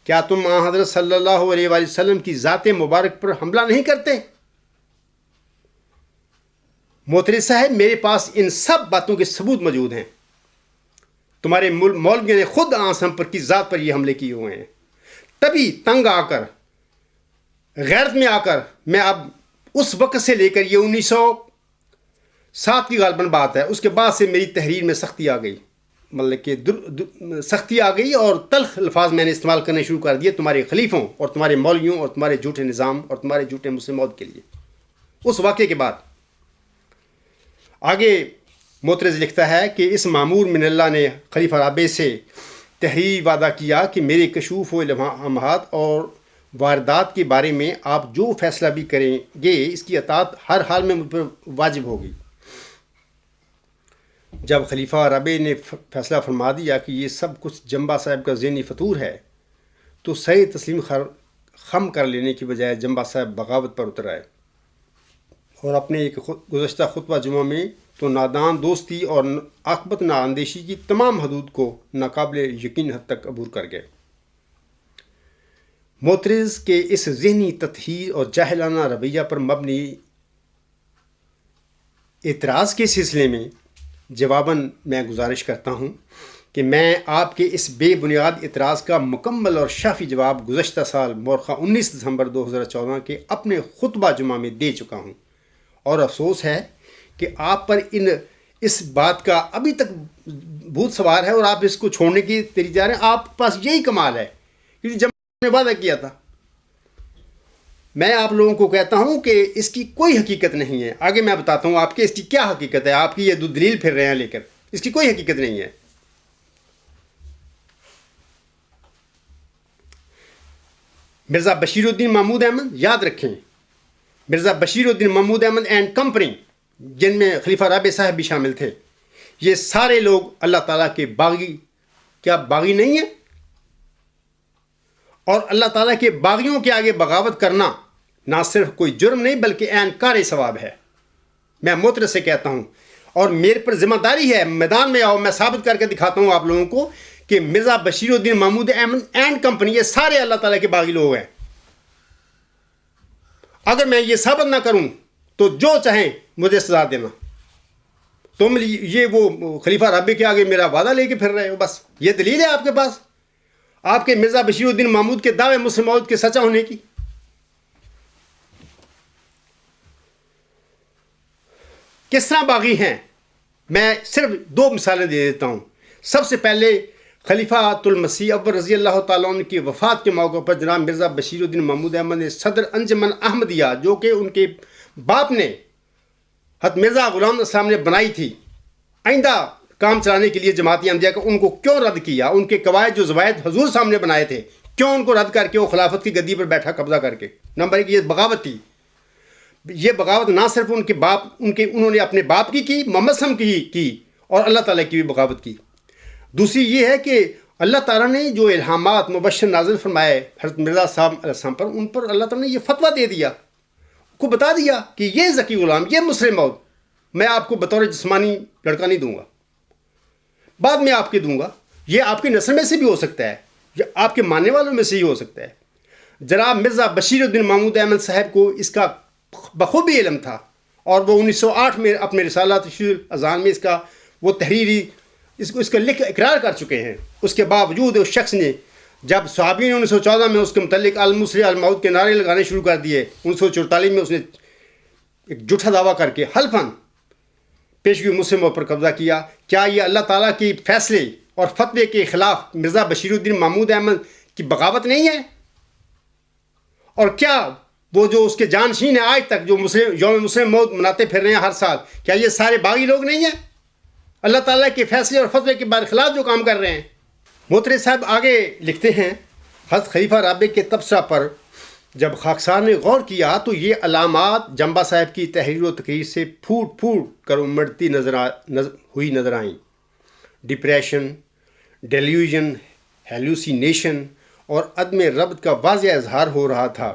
کیا تم حضرت صلی اللہ علیہ وآلہ وسلم کی ذات مبارک پر حملہ نہیں کرتے؟ محترم صاحب، میرے پاس ان سب باتوں کے ثبوت موجود ہیں۔ تمہارے مولویوں نے خود ہم پر کی ذات پر یہ حملے کیے ہوئے ہیں۔ تبھی تنگ آ کر، غیرت میں آ کر، میں اب اس وقت سے لے کر یہ 1907 کی غالباً بات ہے، اس کے بعد سے میری تحریر میں سختی آ گئی، مطلب کہ سختی آ گئی اور تلخ الفاظ میں نے استعمال کرنے شروع کر دیے تمہارے خلیفوں اور تمہارے مولویوں اور تمہارے جھوٹے نظام اور تمہارے جھوٹے مسلم موت کے لیے۔ اس واقعے کے بعد آگے معترض لکھتا ہے کہ اس مامور من اللہ نے خلیفہ رابع سے تحریری وعدہ کیا کہ میرے کشوف و الہامات اور واردات کے بارے میں آپ جو فیصلہ بھی کریں گے اس کی اطاعت ہر حال میں مجھ پر واجب ہوگی۔ جب خلیفہ رابع نے فیصلہ فرما دیا کہ یہ سب کچھ جنبا صاحب کا ذہنی فطور ہے تو صحیح تسلیم خم کر لینے کی بجائے جنبا صاحب بغاوت پر اتر آئے اور اپنے ایک گزشتہ خطبہ جمعہ میں تو نادان دوستی اور عاقبت نااندیشی کی تمام حدود کو ناقابل یقین حد تک عبور کر گئے۔ معترض کے اس ذہنی تطہیر اور جاہلانہ رویہ پر مبنی اعتراض کے سلسلے میں جواباً میں گزارش کرتا ہوں کہ میں آپ کے اس بے بنیاد اعتراض کا مکمل اور شافی جواب گزشتہ سال مورخہ 19 دسمبر 2014 کے اپنے خطبہ جمعہ میں دے چکا ہوں، اور افسوس ہے کہ آپ پر اس بات کا ابھی تک بھوت سوار ہے اور آپ اس کو چھوڑنے کی تیری جا رہے ہیں۔ آپ کے پاس یہی کمال ہے کیونکہ جب میں نے وعدہ کیا تھا، میں آپ لوگوں کو کہتا ہوں کہ اس کی کوئی حقیقت نہیں ہے۔ آگے میں بتاتا ہوں آپ کے اس کی کیا حقیقت ہے۔ آپ کی یہ دلیل پھر رہے ہیں لے کر، اس کی کوئی حقیقت نہیں ہے۔ مرزا بشیر الدین محمود احمد، یاد رکھیں، مرزا بشیر الدین محمود احمد اینڈ کمپنی، جن میں خلیفہ رابع صاحب بھی شامل تھے، یہ سارے لوگ اللہ تعالیٰ کے باغی، کیا باغی نہیں ہیں؟ اور اللہ تعالیٰ کے باغیوں کے آگے بغاوت کرنا نہ صرف کوئی جرم نہیں بلکہ عین کار ثواب ہے۔ میں معترض سے کہتا ہوں اور میرے پر ذمہ داری ہے، میدان میں آؤ، میں ثابت کر کے دکھاتا ہوں آپ لوگوں کو کہ مرزا بشیر الدین محمود احمد اینڈ کمپنی یہ سارے اللہ تعالیٰ کے باغی لوگ ہیں۔ اگر میں یہ ثابت نہ کروں تو جو چاہیں مجھے سزا دینا۔ تم یہ وہ خلیفہ رابع کے آگے میرا وعدہ لے کے پھر رہے ہو، بس یہ دلیل ہے آپ کے پاس آپ کے مرزا بشیر الدین محمود کے دعوے مسلم موت کے سچا ہونے کی؟ کس طرح باغی ہیں؟ میں صرف 2 مثالیں دے دیتا ہوں۔ سب سے پہلے خلیفۃ المسیح اول رضی اللہ تعالیٰ عنہ کی وفات کے موقع پر جناب مرزا بشیر الدین محمود احمد نے صدر انجمن احمدیہ، جو کہ ان کے باپ نے حضرت مرزا غلام السلام نے بنائی تھی، آئندہ کام چلانے کے لیے جماعت احمدیہ کا، ان کو کیوں رد کیا؟ ان کے قواعد جو زوائد حضور صاحب نے بنائے تھے، کیوں ان کو رد کر کے وہ خلافت کی گدی پر بیٹھا قبضہ کر کے؟ نمبر 1 یہ بغاوت تھی۔ یہ بغاوت نہ صرف ان کے باپ انہوں نے اپنے باپ کی محمد صلی اللہ علیہ وسلم کی اور اللہ تعالیٰ کی بھی بغاوت کی۔ دوسری یہ ہے کہ اللہ تعالیٰ نے جو الہامات مبشر نازل فرمائے حضرت مرزا صاحب علیہ السلام پر، ان پر اللہ تعالیٰ نے یہ فتویٰ دے دیا، کو بتا دیا کہ یہ ذکی غلام، یہ مسلم موت میں آپ کو بطور جسمانی لڑکا نہیں دوں گا، بعد میں آپ کے دوں گا۔ یہ آپ کی نسل میں سے بھی ہو سکتا ہے، یہ آپ کے ماننے والوں میں سے ہی ہو سکتا ہے۔ جناب مرزا بشیر الدین محمود احمد صاحب کو اس کا بخوبی علم تھا، اور وہ 1908 میں اپنے رسالہ تشریح الاذان میں اس کا وہ تحریری اس کا لکھ اقرار کر چکے ہیں۔ اس کے باوجود اس شخص نے جب صحابی نے 1914 میں اس کے متعلق المسلم الموت کے نعرے لگانے شروع کر دیے، 1944 میں اس نے ایک جھوٹا دعویٰ کر کے حلفاً پیشگی مسلموں پر قبضہ کیا۔ کیا یہ اللہ تعالیٰ کی فیصلے اور فتوے کے خلاف مرزا بشیر الدین محمود احمد کی بغاوت نہیں ہے؟ اور کیا وہ جو اس کے جانشین ہیں آج تک جو یوم مسلم موت مناتے پھر رہے ہیں ہر سال، کیا یہ سارے باغی لوگ نہیں ہیں اللہ تعالیٰ کے فیصلے اور فتوے کے خلاف جو کام کر رہے ہیں؟ محترم صاحب آگے لکھتے ہیں، حضرت خلیفہ رابع کے تبصرہ پر جب خاکسار نے غور کیا تو یہ علامات جنبا صاحب کی تحریر و تقریر سے پھوٹ پھوٹ کر امڑتی ہوئی نظر آئیں۔ ڈپریشن، ڈیلیوژن، ہیلوسینیشن اور عدم ربط کا واضح اظہار ہو رہا تھا۔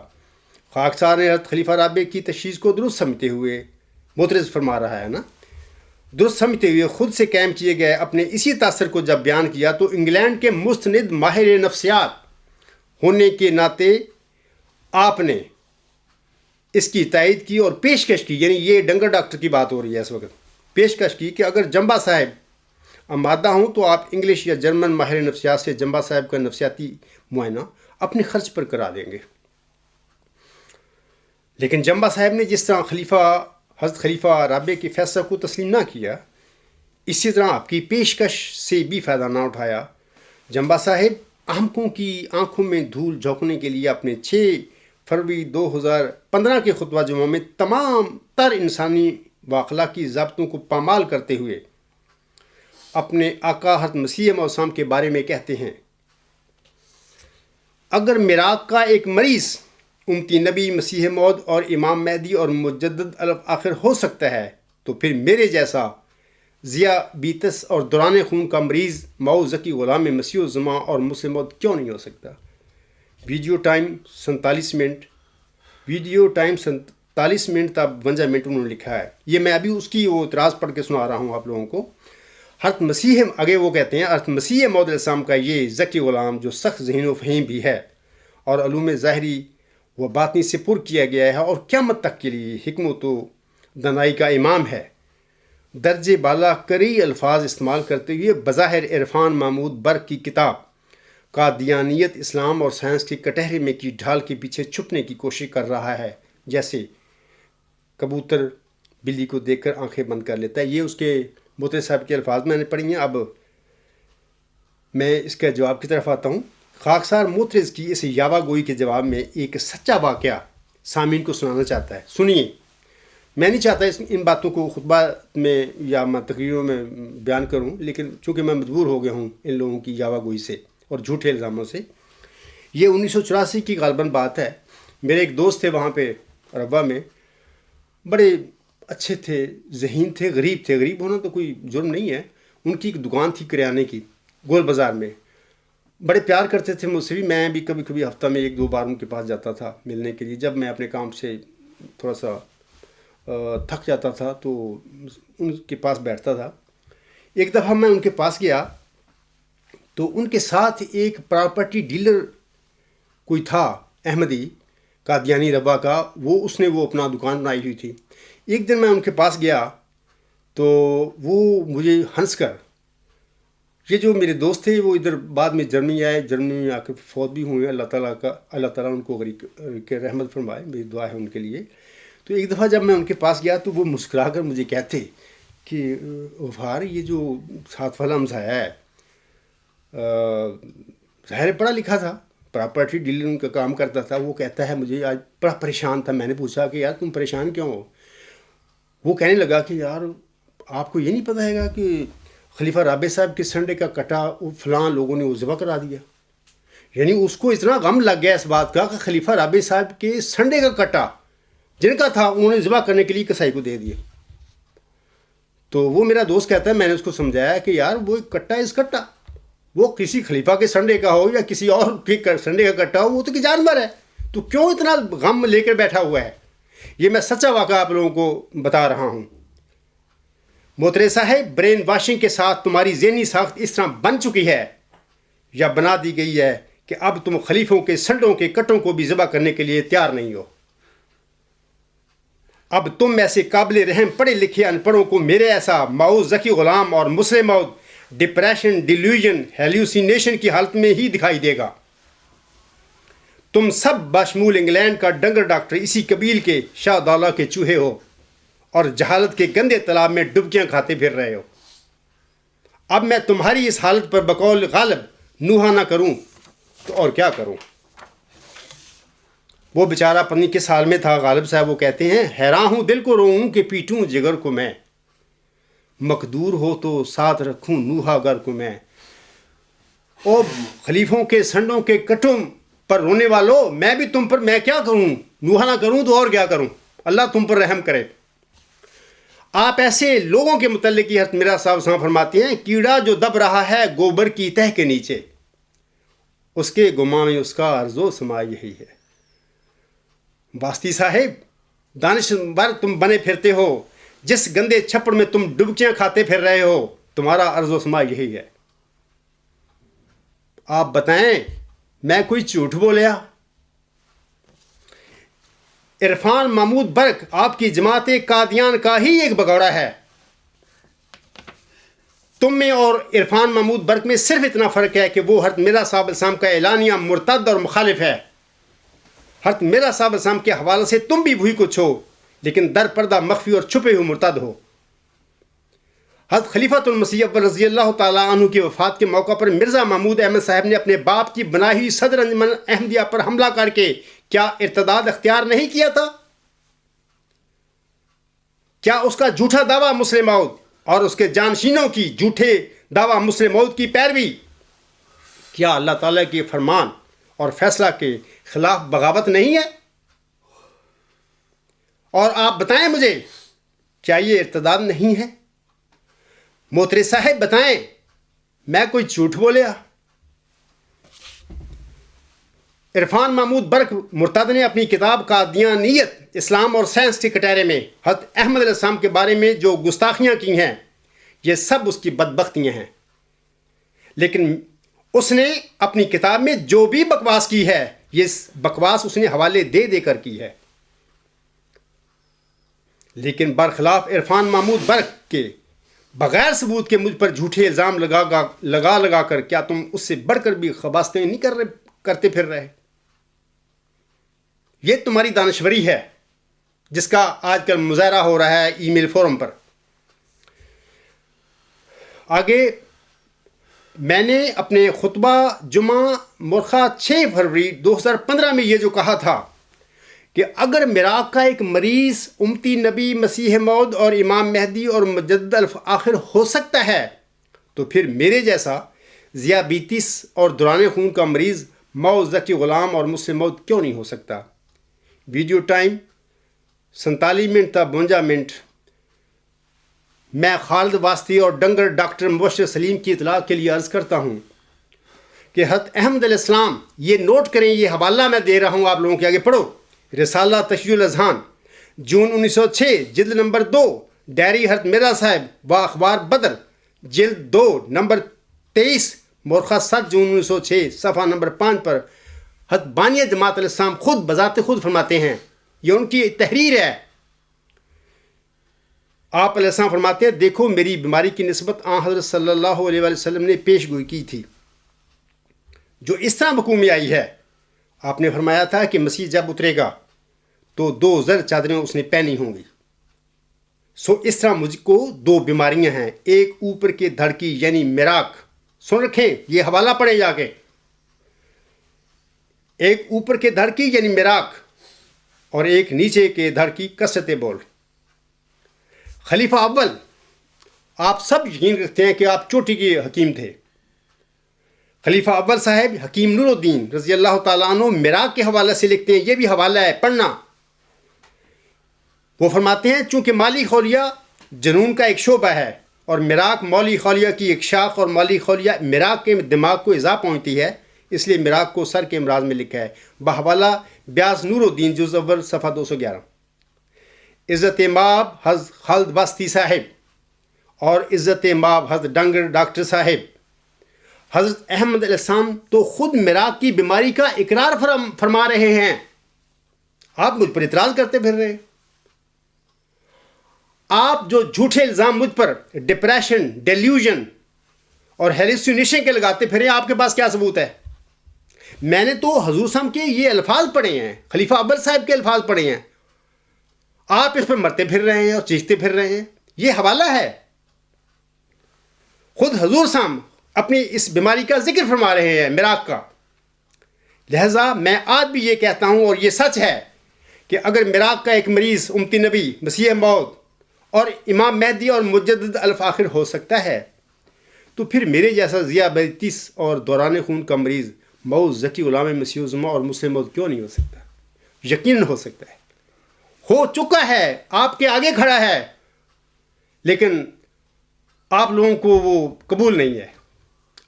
خاکسار نے حضرت خلیفہ رابع کی تشخیص کو درست سمجھتے ہوئے، معترض فرما رہا ہے نا، درست سمجھتے ہوئے خود سے قائم کیے گئے اپنے اسی تاثر کو جب بیان کیا تو انگلینڈ کے مستند ماہر نفسیات ہونے کے ناطے آپ نے اس کی تائید کی اور پیشکش کی، یعنی یہ ڈنگر ڈاکٹر کی بات ہو رہی ہے اس وقت، پیشکش کی کہ اگر جمبا صاحب آمادہ ہوں تو آپ انگلش یا جرمن ماہر نفسیات سے جمبا صاحب کا نفسیاتی معائنہ اپنے خرچ پر کرا دیں گے۔ لیکن جمبا صاحب نے جس طرح حضرت خلیفہ رابع کے فیصلہ کو تسلیم نہ کیا، اسی طرح آپ کی پیشکش سے بھی فائدہ نہ اٹھایا۔ جمبا صاحب احمقوں کی آنکھوں میں دھول جھونکنے کے لیے اپنے 6 فروری 2015 کے خطبہ جمعہ میں تمام تر انسانی و اخلاقی ضابطوں کو پامال کرتے ہوئے اپنے آقا حضرت مسیح موعود السلام کے بارے میں کہتے ہیں، اگر میراق کا ایک مریض امتی نبی مسیح موعود اور امام مہدی اور مجدد آخر ہو سکتا ہے تو پھر میرے جیسا ذیابیطس اور دوران خون کا مریض مئو ذکی غلام مسیح الزمان اور مسلم موعود کیوں نہیں ہو سکتا؟ Video time 47 minute, video time 47 minute تا 52 منٹ انہوں نے لکھا ہے۔ یہ میں ابھی اس کی وہ اعتراض پڑھ کے سنا رہا ہوں آپ لوگوں کو۔ حضرت مسیح آگے وہ کہتے ہیں، حضرت مسیح موعود علیہ السلام کا یہ ذکی غلام جو سخت ذہین و فہیم بھی ہے اور علوم ظاہری و باطنی سے پر کیا گیا ہے اور قیامت تک کے لیے حکمت و دانائی کا امام ہے، درجے بالا کئی الفاظ استعمال کرتے ہوئے بظاہر عرفان محمود برق کی کتاب قادیانیت اسلام اور سائنس کے کٹہرے میں کی ڈھال کے پیچھے چھپنے کی کوشش کر رہا ہے، جیسے کبوتر بلی کو دیکھ کر آنکھیں بند کر لیتا ہے۔ یہ اس کے موتی صاحب کے الفاظ میں نے پڑھی ہیں۔ اب میں اس کے جواب کی طرف آتا ہوں۔ خاکسار معترض کی اس یاوہ گوئی کے جواب میں ایک سچا واقعہ سامعین کو سنانا چاہتا ہے، سنیے۔ میں نہیں چاہتا ان باتوں کو خطبہ میں یا میں تقریروں میں بیان کروں، لیکن چونکہ میں مجبور ہو گیا ہوں ان لوگوں کی یاوہ گوئی سے اور جھوٹے الزاموں سے۔ یہ 1984 کی غالباً بات ہے۔ میرے ایک دوست تھے وہاں پہ ربوہ میں، بڑے اچھے تھے، ذہین تھے، غریب تھے۔ غریب ہونا تو کوئی جرم نہیں ہے۔ ان کی ایک دکان تھی کریانے کی گول بازار میں، بڑے پیار کرتے تھے مجھ سے بھی۔ میں بھی کبھی کبھی ہفتہ میں 1-2 بار ان کے پاس جاتا تھا ملنے کے لیے، جب میں اپنے کام سے تھوڑا سا تھک جاتا تھا تو ان کے پاس بیٹھتا تھا۔ ایک دفعہ میں ان کے پاس گیا تو ان کے ساتھ ایک پراپرٹی ڈیلر کوئی تھا، احمدی قادیانی ربوہ کا، اس نے اپنا دکان بنائی ہوئی تھی۔ ایک دن میں ان کے پاس گیا تو وہ مجھے ہنس کر، یہ جو میرے دوست تھے وہ ادھر بعد میں جرمنی آئے، جرمنی میں آ کے فوت بھی ہوئے، اللہ تعالیٰ ان کو غریق رحمت فرمائے، میری دعا ہے ان کے لیے۔ تو ایک دفعہ جب میں ان کے پاس گیا تو وہ مسکرا کر مجھے کہتے کہ غفار، یہ جو ساتھ والا ہمسایہ ہے ظاہر پڑھا لکھا تھا، پراپرٹی ڈیلر کا کام کرتا تھا، وہ کہتا ہے مجھے آج بڑا پریشان تھا۔ میں نے پوچھا کہ یار تم پریشان کیوں ہو؟ وہ کہنے لگا کہ یار آپ کو یہ نہیں پتہ ہے گا کہ خلیفہ رابع صاحب کے سنڈے کا کٹا فلاں لوگوں نے ذبح کرا دیا۔ یعنی اس کو اتنا غم لگ گیا اس بات کا کہ خلیفہ رابع صاحب کے سنڈے کا کٹا جن کا تھا انہوں نے ذبح کرنے کے لیے کسائی کو دے دیا۔ تو وہ میرا دوست کہتا ہے، میں نے اس کو سمجھایا کہ یار وہ ایک کٹا اس کٹا، وہ کسی خلیفہ کے سنڈے کا ہو یا کسی اور کے سنڈے کا کٹا ہو، وہ تو کہ جانور ہے، تو کیوں اتنا غم لے کر بیٹھا ہوا ہے؟ یہ میں سچا واقعہ آپ لوگوں کو بتا رہا ہوں۔ محترم صاحب، برین واشنگ کے ساتھ تمہاری ذہنی ساخت اس طرح بن چکی ہے یا بنا دی گئی ہے کہ اب تم خلیفوں کے سنڈوں کے کٹوں کو بھی ذبح کرنے کے لیے تیار نہیں ہو۔ اب تم ایسے قابل رحم پڑھے لکھے ان پڑھوں کو میرے ایسا مئو ذکی غلام اور مسلم موعود ڈپریشن، ڈیلیوژن، ہیلوسینیشن کی حالت میں ہی دکھائی دے گا۔ تم سب بشمول انگلینڈ کا ڈنگر ڈاکٹر اسی قبیل کے شاہ دولہ کے چوہے ہو اور جہالت کے گندے تالاب میں ڈبکیاں کھاتے پھر رہے ہو۔ اب میں تمہاری اس حالت پر بقول غالب نوحہ نہ کروں تو اور کیا کروں؟ وہ بیچارہ پتنی کس حال میں تھا غالب صاحب، وہ کہتے ہیں، حیران ہوں دل کو روؤں کہ پیٹوں جگر کو میں، مقدور ہو تو ساتھ رکھوں نوحہ گر کو میں۔ او خلیفوں کے سنڈوں کے کٹوں پر رونے والو، میں بھی تم پر میں کیا کروں؟ نوحہ نہ کروں تو اور کیا کروں؟ اللہ تم پر رحم کرے۔ آپ ایسے لوگوں کے متعلق حضرت میرا صاحب فرماتے ہیں، کیڑا جو دب رہا ہے گوبر کی تہ کے نیچے، اس کے گماں میں اس کا عرض و سما یہی ہے۔ واسطی صاحب، دانشور تم بنے پھرتے ہو، جس گندے چھپڑ میں تم ڈبکیاں کھاتے پھر رہے ہو، تمہارا عرض و سما یہی ہے۔ آپ بتائیں میں کوئی جھوٹ بولیا؟ عرفان محمود برق آپ کی جماعت قادیان کا ہی ایک بگوڑا ہے۔ تم میں اور عرفان محمود برق میں صرف اتنا فرق ہے کہ وہ حضرت مرزا صاحب السلام کا اعلانیہ مرتد اور مخالف ہے۔ حضرت مرزا صاحب السلام کے حوالے سے تم بھی وہی کچھ ہو، لیکن در پردہ مخفی اور چھپے ہوئے مرتد ہو۔ حضرت خلیفۃ المسیح اول رضی اللہ تعالیٰ عنہ کی وفات کے موقع پر مرزا محمود احمد صاحب نے اپنے باپ کی بنائی ہوئی صدر انجمن احمدیہ پر حملہ کر کے کیا ارتداد اختیار نہیں کیا تھا؟ کیا اس کا جھوٹا دعویٰ مسلم موعود اور اس کے جانشینوں کی جھوٹے دعویٰ مسلم موعود کی پیروی کیا اللہ تعالیٰ کے فرمان اور فیصلہ کے خلاف بغاوت نہیں ہے؟ اور آپ بتائیں مجھے، کیا یہ ارتداد نہیں ہے؟ محترم صاحب بتائیں میں کوئی جھوٹ بولیا؟ عرفان محمود برق مرتد نے اپنی کتاب قادیانیت اسلام اور سائنس کے کٹہرے میں حضرت احمد علیہ السلام کے بارے میں جو گستاخیاں کی ہیں، یہ سب اس کی بدبختیاں ہیں۔ لیکن اس نے اپنی کتاب میں جو بھی بکواس کی ہے، یہ بکواس اس نے حوالے دے دے کر کی ہے۔ لیکن برخلاف عرفان محمود برق کے بغیر ثبوت کے مجھ پر جھوٹے الزام لگا کر کیا تم اس سے بڑھ کر بھی خباستیں نہیں کرتے پھر رہے؟ یہ تمہاری دانشوری ہے جس کا آج کل مظاہرہ ہو رہا ہے ای میل فورم پر۔ آگے میں نے اپنے خطبہ جمعہ مرخہ 6 فروری 2015 میں یہ جو کہا تھا کہ اگر میراق کا ایک مریض امتی نبی مسیح موعود اور امام مہدی اور مجدد الآخر ہو سکتا ہے، تو پھر میرے جیسا ذیابیطس اور دوران خون کا مریض موعود ذکی غلام اور مسلم موعود کیوں نہیں ہو سکتا؟ ویڈیو ٹائم 47 منٹ تا 52 منٹ۔ میں خالد واسطی اور ڈنگر ڈاکٹر مبشر سلیم کی اطلاع کے لیے عرض کرتا ہوں کہ حضرت احمد علیہ السلام، یہ نوٹ کریں، یہ حوالہ میں دے رہا ہوں آپ لوگوں کے آگے، پڑھو۔ رسالہ تشیع الاذہان، جون 1906، جلد نمبر 2، ڈائری حضرت مرزا صاحب و اخبار بدر، جلد 2، نمبر 23، مرخہ 7 جون 1906، صفحہ نمبر 5 پر حضرت بانی جماعت علیہ السلام خود بذات خود فرماتے ہیں، یہ ان کی تحریر ہے۔ آپ علیہ السلام فرماتے ہیں، دیکھو میری بیماری کی نسبت آن حضرت صلی اللہ علیہ وآلہ وسلم نے پیش گوئی کی تھی جو اس طرح وقوع میں آئی ہے۔ آپ نے فرمایا تھا کہ مسیح جب اترے گا تو 2 زرد چادریں اس نے پہنی ہوں گی۔ سو اس طرح مجھ کو 2 بیماریاں ہیں، ایک اوپر کے دھڑ کی یعنی میراق، سن رکھیں یہ حوالہ پڑھیں جا کے، ایک اوپر کے دھڑ کی یعنی میراق اور ایک نیچے کے دھڑ کی کثرت بول۔ خلیفہ اول، آپ سب یقین رکھتے ہیں کہ آپ چوٹی کے حکیم تھے۔ خلیفہ اول صاحب حکیم نور الدین رضی اللہ تعالیٰ عنہ میراق کے حوالے سے لکھتے ہیں، یہ بھی حوالہ ہے، پڑھنا۔ وہ فرماتے ہیں چونکہ مالی خولیہ جنون کا ایک شعبہ ہے اور میراق مولی خولیہ کی ایک شاخ، اور مولی خولیہ میراق کے دماغ کو ایذا پہنچتی ہے، اس لیے میراق کو سر کے امراض میں لکھا ہے۔ بحوالہ بیاض نور الدین جز اول صفحہ 211۔ عزت مآب حضرت خالد واسطی صاحب اور عزت مآب حضرت ڈنگر ڈاکٹر صاحب، حضرت احمد علیہ السلام تو خود میراق کی بیماری کا اقرار فرما رہے ہیں، آپ مجھ پر اعتراض کرتے پھر رہے ہیں۔ آپ جو جھوٹے الزام مجھ پر ڈپریشن، ڈیلیوژن اور ہیلوسینیشن کے لگاتے پھرے، آپ کے پاس کیا ثبوت ہے؟ میں نے تو حضور صاحب کے یہ الفاظ پڑھے ہیں، خلیفہ اول صاحب کے الفاظ پڑھے ہیں، آپ اس پر مرتے پھر رہے ہیں اور چیختے پھر رہے ہیں۔ یہ حوالہ ہے، خود حضور صاحب اپنی اس بیماری کا ذکر فرما رہے ہیں، میراق کا۔ لہذا میں آج بھی یہ کہتا ہوں اور یہ سچ ہے کہ اگر میراق کا ایک مریض امتی نبی مسیح موعود اور امام مہدی اور مجدد الآخر ہو سکتا ہے، تو پھر میرے جیسا ذیابیطس اور دوران خون کا مریض موعود ذکی غلام مسیح الزما اور مسلم موعود کیوں نہیں ہو سکتا؟ یقیناً ہو سکتا ہے، ہو چکا ہے، آپ کے آگے کھڑا ہے، لیکن آپ لوگوں کو وہ قبول نہیں ہے۔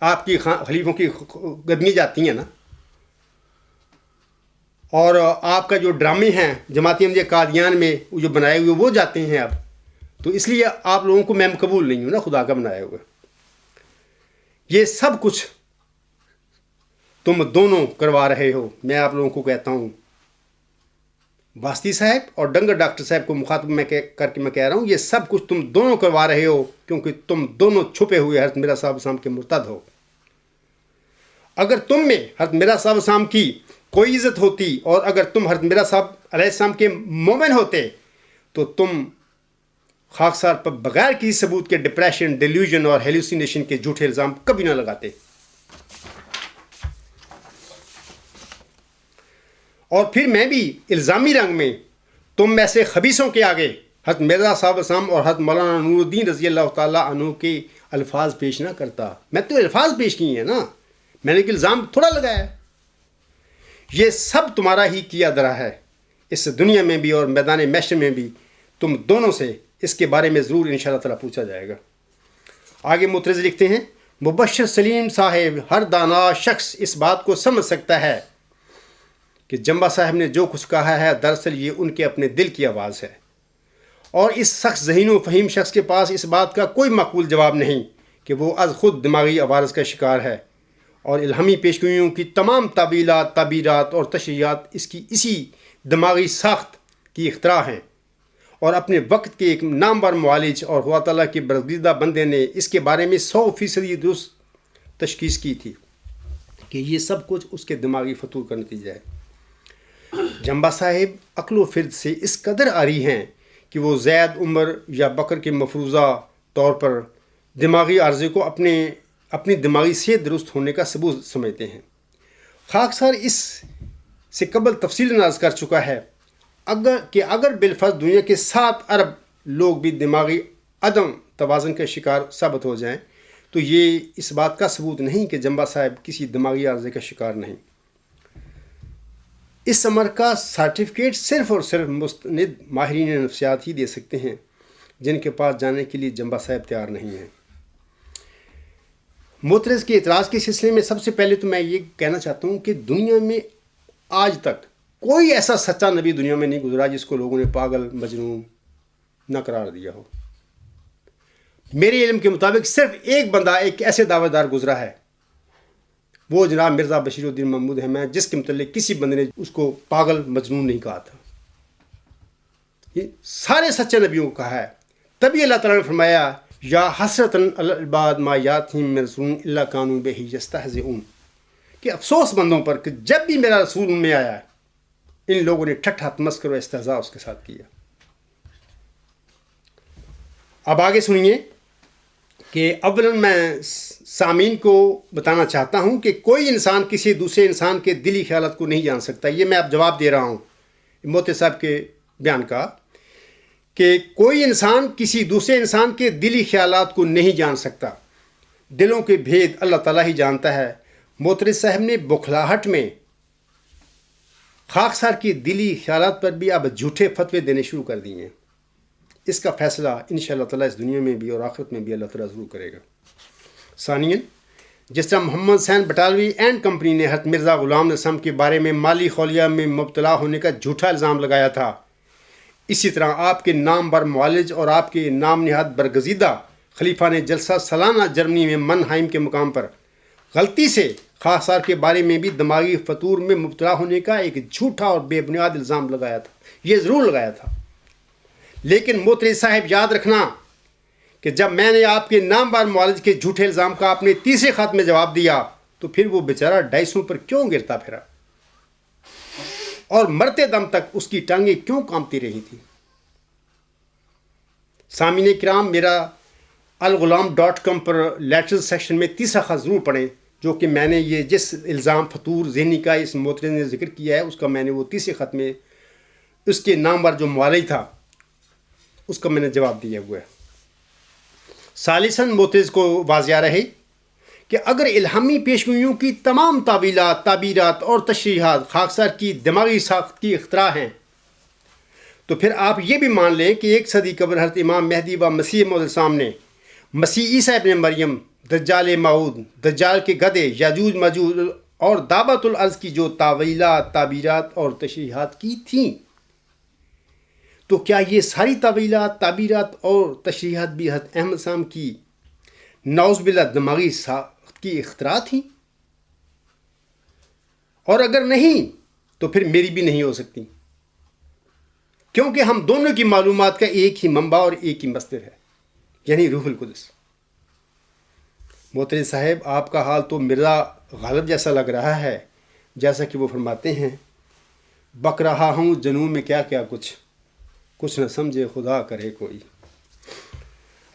آپ کی خلیفوں کی گدنی جاتی ہیں نا، اور آپ کا جو ڈرامے ہیں جماعت احمدیہ قادیان میں جو بنائے ہوئے وہ جاتے ہیں اب، تو اس لیے آپ لوگوں کو میں قبول نہیں ہوں نا خدا کا بنایا ہوا. یہ سب کچھ تم دونوں کروا رہے ہو. میں آپ لوگوں کو کہتا ہوں، واسطی صاحب اور ڈنگر ڈاکٹر صاحب کو مخاطب میں کر کے میں کہہ رہا ہوں، یہ سب کچھ تم دونوں کروا رہے ہو کیونکہ تم دونوں چھپے ہوئے حضرت مرزا صاحب اسلام کے مرتد ہو. اگر تم میں حضرت مرزا صاحب اسلام کی کوئی عزت ہوتی اور اگر تم حضرت مرزا صاحب علیہ السلام کے مومن ہوتے تو تم خاکسار پر بغیر کسی ثبوت کے ڈپریشن، ڈیلیوژن اور ہیلوسینیشن کے جھوٹے الزام کبھی نہ لگاتے. اور پھر میں بھی الزامی رنگ میں تم میں سے خبیثوں کے آگے حضرت مرزا صاحب اسلام اور حضرت مولانا نور الدین رضی اللہ تعالیٰ عنہ کے الفاظ پیش نہ کرتا. میں تو الفاظ پیش کیے ہیں نا، میں نے کہ الزام تھوڑا لگایا. یہ سب تمہارا ہی کیا درا ہے. اس دنیا میں بھی اور میدان محشر میں بھی تم دونوں سے اس کے بارے میں ضرور انشاءاللہ تعالیٰ پوچھا جائے گا. آگے معترض لکھتے ہیں، مبشر سلیم صاحب، ہر دانا شخص اس بات کو سمجھ سکتا ہے کہ جمبا صاحب نے جو کچھ کہا ہے دراصل یہ ان کے اپنے دل کی آواز ہے، اور اس سخت ذہین و فہیم شخص کے پاس اس بات کا کوئی معقول جواب نہیں کہ وہ از خود دماغی عوارض کا شکار ہے، اور الہامی پیشگوئیوں کی تمام تعبیرات، تعبیرات اور تشریحات اس کی اسی دماغی ساخت کی اختراع ہیں. اور اپنے وقت کے ایک نامور معالج اور خدا تعالیٰ کے برگزیدہ بندے نے اس کے بارے میں 100% درست تشخیص کی تھی کہ یہ سب کچھ اس کے دماغی فطور کا نتیجہ ہے. جمبا صاحب عقل و فرد سے اس قدر عاری ہیں کہ وہ زید، عمر یا بکر کے مفروضہ طور پر دماغی عارضے کو اپنی دماغی صحت درست ہونے کا ثبوت سمجھتے ہیں. خاکسار اس سے قبل تفصیل عرض کر چکا ہے اگر بالفرض دنیا کے 7 ارب لوگ بھی دماغی عدم توازن کے شکار ثابت ہو جائیں تو یہ اس بات کا ثبوت نہیں کہ جمبا صاحب کسی دماغی عارضے کا شکار نہیں. اس امر کا سرٹیفکیٹ صرف اور صرف مستند ماہرین نفسیات ہی دے سکتے ہیں، جن کے پاس جانے کے لیے جمبا صاحب تیار نہیں ہیں. معترض کے اعتراض کے سلسلے میں سب سے پہلے تو میں یہ کہنا چاہتا ہوں کہ دنیا میں آج تک کوئی ایسا سچا نبی دنیا میں نہیں گزرا جس کو لوگوں نے پاگل، مجنون نہ قرار دیا ہو. میرے علم کے مطابق صرف ایک بندہ ایک ایسے دعویٰ دار گزرا ہے، وہ جناب مرزا بشیر الدین محمود احمد، جس کے متعلق کسی بندے نے اس کو پاگل، مجنون نہیں کہا تھا. یہ سارے سچے نبیوں کو کہا ہے. تبھی اللہ تعالیٰ نے فرمایا، یا حسرتاً علی العباد ما یاتہم من رسول الا کانوا بہ یستہزئون، کہ افسوس بندوں پر کہ جب بھی میرا رسول ان میں آیا ان لوگوں نے ٹھٹھا تمسخر و استہزاء اس کے ساتھ کیا. اب آگے سنیے کہ اولاً میں سامعین کو بتانا چاہتا ہوں کہ کوئی انسان کسی دوسرے انسان کے دلی خیالات کو نہیں جان سکتا. یہ میں اب جواب دے رہا ہوں موتی صاحب کے بیان کا کہ کوئی انسان کسی دوسرے انسان کے دلی خیالات کو نہیں جان سکتا. دلوں کے بھید اللہ تعالیٰ ہی جانتا ہے. معترض صاحب نے بخلاہٹ میں خاکسار کی دلی خیالات پر بھی اب جھوٹے فتوے دینے شروع کر دیے ہیں. اس کا فیصلہ انشاءاللہ تعالیٰ اس دنیا میں بھی اور آخرت میں بھی اللہ تعالیٰ ضرور کرے گا. ثانیاً، جس طرح محمد حسین بٹالوی اینڈ کمپنی نے حضرت مرزا غلام نسم کے بارے میں مالی خلیہ میں مبتلا ہونے کا جھوٹا الزام لگایا تھا، اسی طرح آپ کے نام بر معالج اور آپ کے نام نہاد برگزیدہ خلیفہ نے جلسہ سالانہ جرمنی میں منہائم کے مقام پر غلطی سے خاکسار کے بارے میں بھی دماغی فطور میں مبتلا ہونے کا ایک جھوٹا اور بے بنیاد الزام لگایا تھا. یہ ضرور لگایا تھا، لیکن معترض صاحب یاد رکھنا کہ جب میں نے آپ کے نام بار معالج کے جھوٹے الزام کا اپنے تیسرے خط میں جواب دیا تو پھر وہ بیچارہ ڈائسوں پر کیوں گرتا پھرا اور مرتے دم تک اس کی ٹانگیں کیوں کانپتی رہی تھی. سامعین کرام، میرا الغلام.com پر لیٹرز سیکشن میں تیسرا خط ضرور پڑھیں، جو کہ میں نے یہ جس الزام فطور ذہنی کا اس معترض نے ذکر کیا ہے اس کا میں نے وہ تیسرے خط میں اس کے نام پر جو معالج تھا اس کا میں نے جواب دیا ہوا ہے. ثالثاً، معترض کو واضح رہے کہ اگر الہامی پیشگوئیوں کی تمام تعویلات، تعبیرات اور تشریحات خاکسار کی دماغی ساخت کی اختراع ہیں تو پھر آپ یہ بھی مان لیں کہ 1 صدی قبل حضرت امام مہدی و مسیح موعود السلام نے مسیح عیسیٰ ابن مریم دجال معود، دجال کے گدھے، یاجوج ماجوج اور دعوت الارض کی جو تاویلات، تعبیرات اور تشریحات کی تھیں، تو کیا یہ ساری تاویلات، تعبیرات اور تشریحات بھی حضرت احمد صاحب کی نعوذ باللہ دماغی ساخت کی اختراع تھیں؟ اور اگر نہیں تو پھر میری بھی نہیں ہو سکتی، کیونکہ ہم دونوں کی معلومات کا ایک ہی منبع اور ایک ہی مصدر ہے، یعنی روح القدس۔ محترم صاحب، آپ کا حال تو مرزا غالب جیسا لگ رہا ہے، جیسا کہ وہ فرماتے ہیں، بک رہا ہوں جنون میں کیا کیا کچھ نہ سمجھے خدا کرے کوئی۔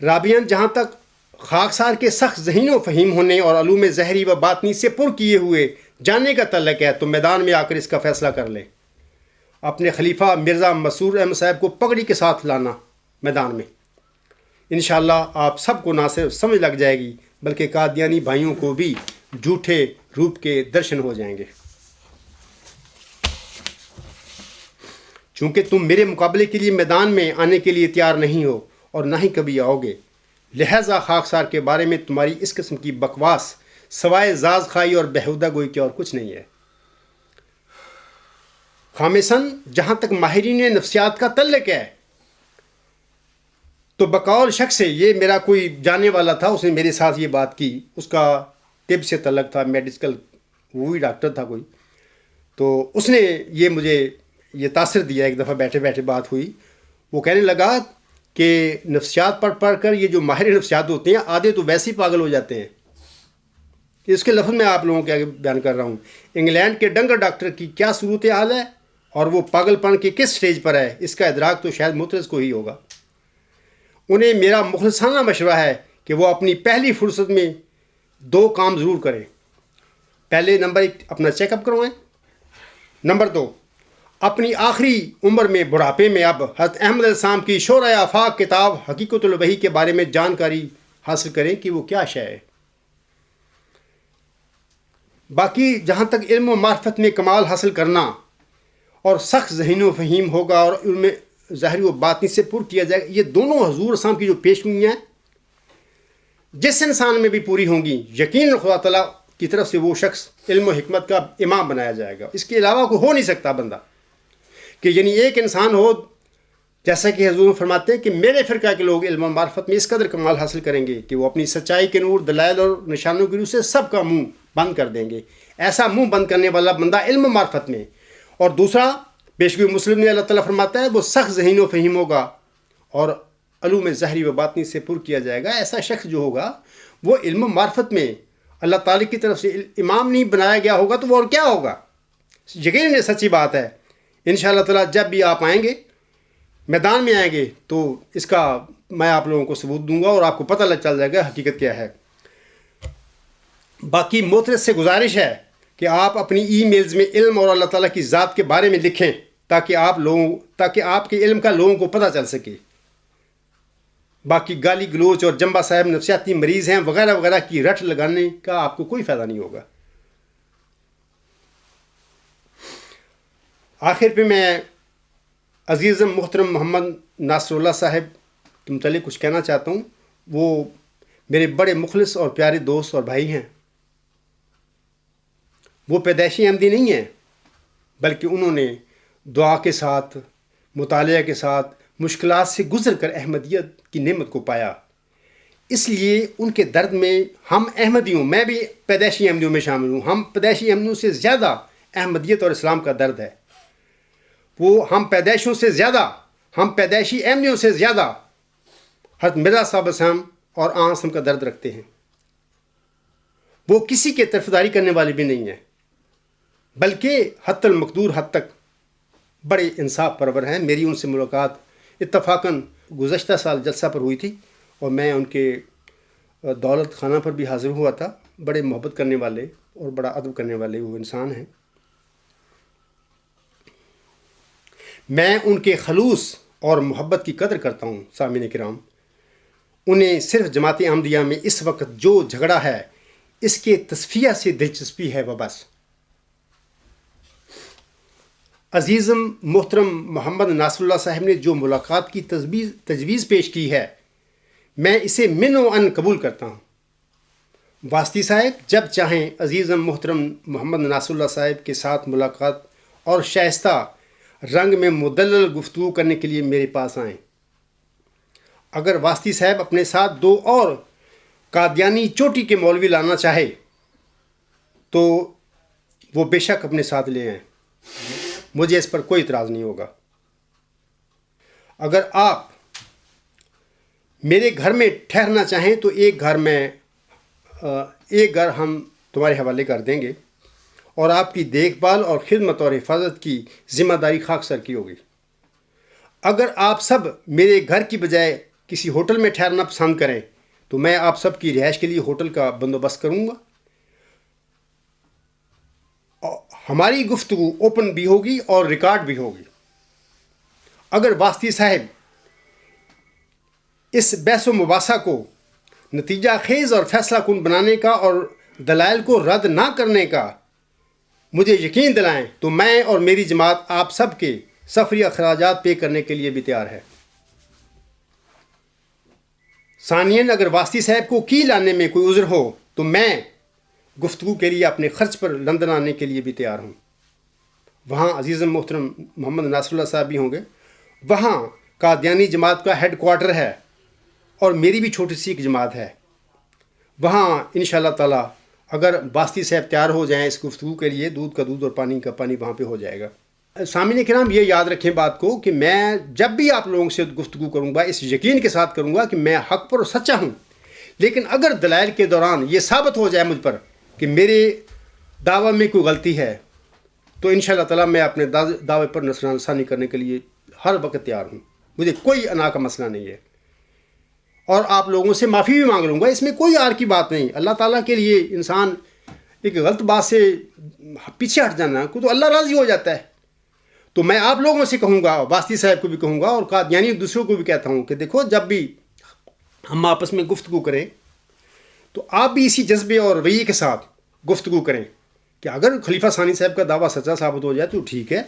رابعین، جہاں تک خاکسار کے سخت ذہین و فہیم ہونے اور علوم ظاہری و باطنی سے پر کیے ہوئے جاننے کا تعلق ہے، تو میدان میں آ کر اس کا فیصلہ کر لیں۔ اپنے خلیفہ مرزا مسرور احمد صاحب کو پگڑی کے ساتھ لانا میدان میں، انشاءاللہ آپ سب کو نہ صرف سمجھ لگ جائے گی بلکہ قادیانی بھائیوں کو بھی جھوٹے روپ کے درشن ہو جائیں گے۔ چونکہ تم میرے مقابلے کے لیے میدان میں آنے کے لیے تیار نہیں ہو اور نہ ہی کبھی آؤ گے، لہذا خاکسار کے بارے میں تمہاری اس قسم کی بکواس سوائے زاز خائی اور بہودہ گوئی کے اور کچھ نہیں ہے۔ خامساً، جہاں تک ماہرین نفسیات کا تعلق ہے، تو بقول شخص سے یہ میرا کوئی جاننے والا تھا، اس نے میرے ساتھ یہ بات کی، اس کا طب سے تعلق تھا، میڈیکل، وہی ڈاکٹر تھا کوئی، تو اس نے یہ مجھے یہ تاثر دیا۔ ایک دفعہ بیٹھے بیٹھے بات ہوئی، وہ کہنے لگا کہ نفسیات پڑھ کر یہ جو ماہر نفسیات ہوتے ہیں آدھے تو ویسے ہی پاگل ہو جاتے ہیں۔ اس کے لفظ میں آپ لوگوں کے آگے بیان کر رہا ہوں۔ انگلینڈ کے ڈنگر ڈاکٹر کی کیا صورتحال ہے اور وہ پاگل پن کے کس سٹیج پر ہے، اس کا ادراک تو شاید مترس کو ہی ہوگا۔ انہیں میرا مخلصانہ مشورہ ہے کہ وہ اپنی پہلی فرصت میں 2 کام ضرور کریں۔ پہلے نمبر 1 اپنا چیک اپ کروائیں، نمبر 2 اپنی آخری عمر میں بڑھاپے میں اب حضرت احمد علیہ السلام کی شورۂ آفاق کتاب حقیقت الوحی کے بارے میں جانکاری حاصل کریں کہ وہ کیا شے ہے۔ باقی جہاں تک علم و معرفت میں کمال حاصل کرنا اور سخت ذہین و فہیم ہوگا اور علم ظاہری و باطنی سے پر کیا جائے گا، یہ دونوں حضور اسلام کی جو پیشگوئیاں ہیں جس انسان میں بھی پوری ہوں گی، یقیناً خدا تعالیٰ کی طرف سے وہ شخص علم و حکمت کا امام بنایا جائے گا۔ اس کے علاوہ کوئی ہو نہیں سکتا بندہ، کہ یعنی ایک انسان ہو، جیسا کہ حضور فرماتے ہیں کہ میرے فرقہ کے لوگ علم و معرفت میں اس قدر کمال حاصل کریں گے کہ وہ اپنی سچائی کے نور، دلائل اور نشانوں کی روح سے سب کا منہ بند کر دیں گے۔ ایسا منہ بند کرنے والا بندہ علم و معرفت میں، اور دوسرا پیشگوئی مسلم نے اللہ تعالیٰ فرماتا ہے وہ سخت ذہین و فہیم ہوگا اور علوم ظاہری و باطنی سے پر کیا جائے گا۔ ایسا شخص جو ہوگا وہ علم و معرفت میں اللہ تعالیٰ کی طرف سے امام نہیں بنایا گیا ہوگا تو وہ اور کیا ہوگا؟ یقیناً یہ سچی بات ہے۔ انشاءاللہ تعالیٰ جب بھی آپ آئیں گے، میدان میں آئیں گے، تو اس کا میں آپ لوگوں کو ثبوت دوں گا اور آپ کو پتہ لگ چل جائے گا حقیقت کیا ہے۔ باقی محترم سے گزارش ہے کہ آپ اپنی ای میلز میں علم اور اللہ تعالیٰ کی ذات کے بارے میں لکھیں تاکہ آپ کے علم کا لوگوں کو پتہ چل سکے۔ باقی گالی گلوچ اور جمبا صاحب نفسیاتی مریض ہیں وغیرہ وغیرہ کی رٹ لگانے کا آپ کو کوئی فائدہ نہیں ہوگا۔ آخر پہ میں عزیزم محترم محمد ناصر اللہ صاحب کے متعلق کچھ کہنا چاہتا ہوں۔ وہ میرے بڑے مخلص اور پیارے دوست اور بھائی ہیں۔ وہ پیدائشی احمدی نہیں ہیں، بلکہ انہوں نے دعا کے ساتھ، مطالعہ کے ساتھ، مشکلات سے گزر کر احمدیت کی نعمت کو پایا۔ اس لیے ان کے درد میں ہم احمدیوں، میں بھی پیدائشی احمدیوں میں شامل ہوں، ہم پیدائشی احمدیوں سے زیادہ احمدیت اور اسلام کا درد ہے۔ وہ ہم پیدائشی احمدیوں سے زیادہ حضرت مرزا صاحب اسلام اور آن اسلام کا درد رکھتے ہیں۔ وہ کسی کے طرفداری کرنے والے بھی نہیں ہیں، بلکہ حتی المقدور حد تک بڑے انصاف پرور ہیں۔ میری ان سے ملاقات اتفاقاً گزشتہ سال جلسہ پر ہوئی تھی اور میں ان کے دولت خانہ پر بھی حاضر ہوا تھا۔ بڑے محبت کرنے والے اور بڑا ادب کرنے والے وہ انسان ہیں۔ میں ان کے خلوص اور محبت کی قدر کرتا ہوں۔ سامعین کرام، انہیں صرف جماعت احمدیہ میں اس وقت جو جھگڑا ہے اس کے تصفیہ سے دلچسپی ہے وہ بس۔ عزیزم محترم محمد ناصر اللہ صاحب نے جو ملاقات کی تجویز پیش کی ہے، میں اسے من و ان قبول کرتا ہوں۔ واسطی صاحب، جب چاہیں عزیزم محترم محمد ناصر اللہ صاحب کے ساتھ ملاقات اور شائستہ رنگ میں مدلل گفتگو کرنے کے لیے میرے پاس آئیں۔ اگر واسطی صاحب اپنے ساتھ 2 اور قادیانی چوٹی کے مولوی لانا چاہے تو وہ بے شک اپنے ساتھ لے آئیں، مجھے اس پر کوئی اعتراض نہیں ہوگا۔ اگر آپ میرے گھر میں ٹھہرنا چاہیں تو ایک گھر ہم تمہارے حوالے کر دیں گے اور آپ کی دیکھ بھال اور خدمت اور حفاظت کی ذمہ داری خاکسار کی ہوگی۔ اگر آپ سب میرے گھر کی بجائے کسی ہوٹل میں ٹھہرنا پسند کریں تو میں آپ سب کی رہائش کے لیے ہوٹل کا بندوبست کروں گا۔ ہماری گفتگو اوپن بھی ہوگی اور ریکارڈ بھی ہوگی۔ اگر واسطی صاحب اس بحث و مباحثہ کو نتیجہ خیز اور فیصلہ کن بنانے کا اور دلائل کو رد نہ کرنے کا مجھے یقین دلائیں تو میں اور میری جماعت آپ سب کے سفری اخراجات پے کرنے کے لیے بھی تیار ہے۔ ثانیاً، اگر واسطی صاحب کو کی لانے میں کوئی عذر ہو تو میں گفتگو کے لیے اپنے خرچ پر لندن آنے کے لیے بھی تیار ہوں۔ وہاں عزیزم محترم محمد ناصر اللہ صاحب بھی ہوں گے۔ وہاں قادیانی جماعت کا ہیڈ کوارٹر ہے اور میری بھی چھوٹی سی ایک جماعت ہے۔ وہاں انشاءاللہ تعالی اگر واسطی صاحب تیار ہو جائیں اس گفتگو کے لیے، دودھ کا دودھ اور پانی کا پانی وہاں پہ ہو جائے گا۔ سامعین کرام، یہ یاد رکھیں بات کو کہ میں جب بھی آپ لوگوں سے گفتگو کروں گا اس یقین کے ساتھ کروں گا کہ میں حق پر سچا ہوں، لیکن اگر دلائل کے دوران یہ ثابت ہو جائے مجھ پر کہ میرے دعویٰ میں کوئی غلطی ہے تو انشاءاللہ تعالی میں اپنے دعوے پر نظر ثانی کرنے کے لیے ہر وقت تیار ہوں۔ مجھے کوئی انا کا مسئلہ نہیں ہے اور آپ لوگوں سے معافی بھی مانگ لوں گا، اس میں کوئی آر کی بات نہیں۔ اللہ تعالیٰ کے لیے انسان ایک غلط بات سے پیچھے ہٹ جانا کو تو اللہ راضی ہو جاتا ہے۔ تو میں آپ لوگوں سے کہوں گا، واسطی صاحب کو بھی کہوں گا اور قادیانی دوسروں کو بھی کہتا ہوں کہ دیکھو، جب بھی ہم آپس میں گفتگو کریں تو آپ بھی اسی جذبے اور رویے کے ساتھ گفتگو کریں کہ اگر خلیفہ ثانی صاحب کا دعویٰ سچا ثابت ہو جائے تو ٹھیک ہے،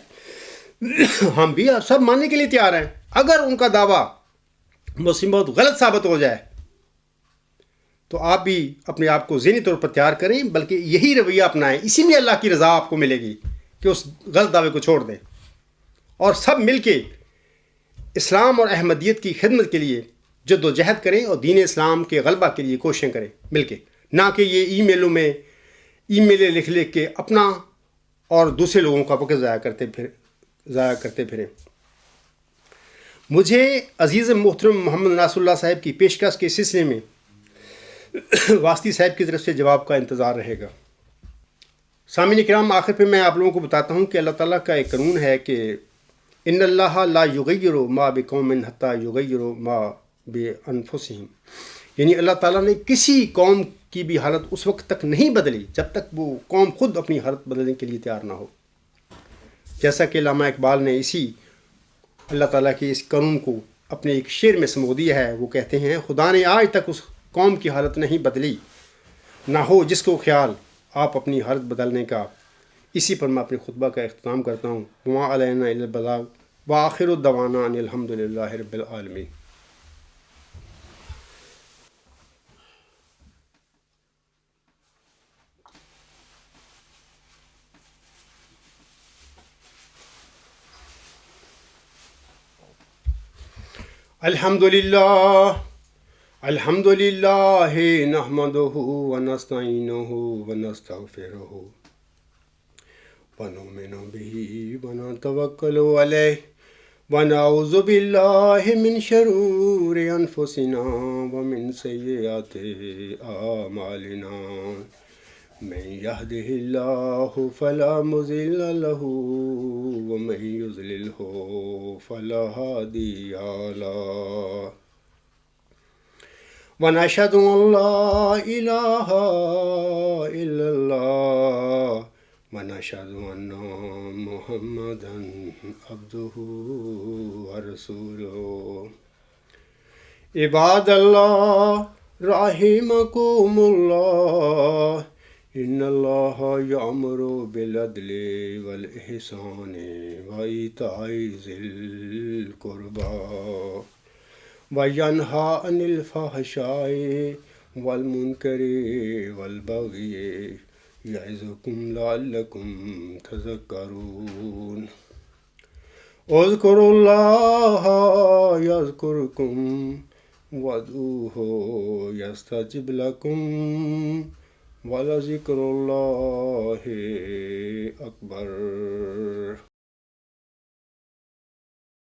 ہم بھی سب ماننے کے لیے تیار ہیں۔ اگر ان کا دعویٰ بہت غلط ثابت ہو جائے تو آپ بھی اپنے آپ کو ذہنی طور پر تیار کریں، بلکہ یہی رویہ اپنائیں، اسی میں اللہ کی رضا آپ کو ملے گی کہ اس غلط دعوے کو چھوڑ دیں اور سب مل کے اسلام اور احمدیت کی خدمت کے لیے جد و جہد کریں اور دین اسلام کے غلبہ کے لیے کوششیں کریں مل کے، نہ کہ یہ ای میلیں لکھ کے اپنا اور دوسرے لوگوں کا وقت ضائع کرتے پھریں۔ مجھے عزیز محترم محمد ناصر اللہ صاحب کی پیشکش کے سلسلے میں واسطی صاحب کی طرف سے جواب کا انتظار رہے گا۔ سامعین کرام، آخر پہ میں آپ لوگوں کو بتاتا ہوں کہ اللہ تعالیٰ کا ایک قانون ہے کہ ان اللہ لا یغیر ما بقوم حتی یغیروا ما بانفسہم، یعنی اللہ تعالیٰ نے کسی قوم کی بھی حالت اس وقت تک نہیں بدلی جب تک وہ قوم خود اپنی حالت بدلنے کے لیے تیار نہ ہو۔ جیسا کہ علامہ اقبال نے اسی اللہ تعالیٰ کے اس قانون کو اپنے ایک شعر میں سمو دیا ہے۔ وہ کہتے ہیں، خدا نے آج تک اس قوم کی حالت نہیں بدلی، نہ ہو جس کو خیال آپ اپنی حالت بدلنے کا۔ اسی پر میں اپنے خطبہ کا اختتام کرتا ہوں۔ وما علینا الا البلاغ وآخر دعوانا ان الحمد للہ رب العالمین۔ الحمد للہ نحمدہ ونستعینہ ونستغفرہ ونؤمن بہ ونتوکل علیہ ونعوذ باللہ من شرور انفسنا ومن سیئات اعمالنا، من یہدہ اللہ فلا مضل لہ ومن یضللہ فلا ہادی لہ، ونشہد ان لا الہ الا اللہ ونشہد ان محمدا عبدہ ورسولہ۔ عباد اللہ رحمکم اللہ، ان اللہ یأمر بالعدل والإحسان وإیتاء ذی القربى وینہی عن الفحشاء والمنکر والبغی یعظکم لعلکم تذکرون اذکروا اللہ یذکرکم وادعوہ یستجب لکم ولذکر اللہ اکبر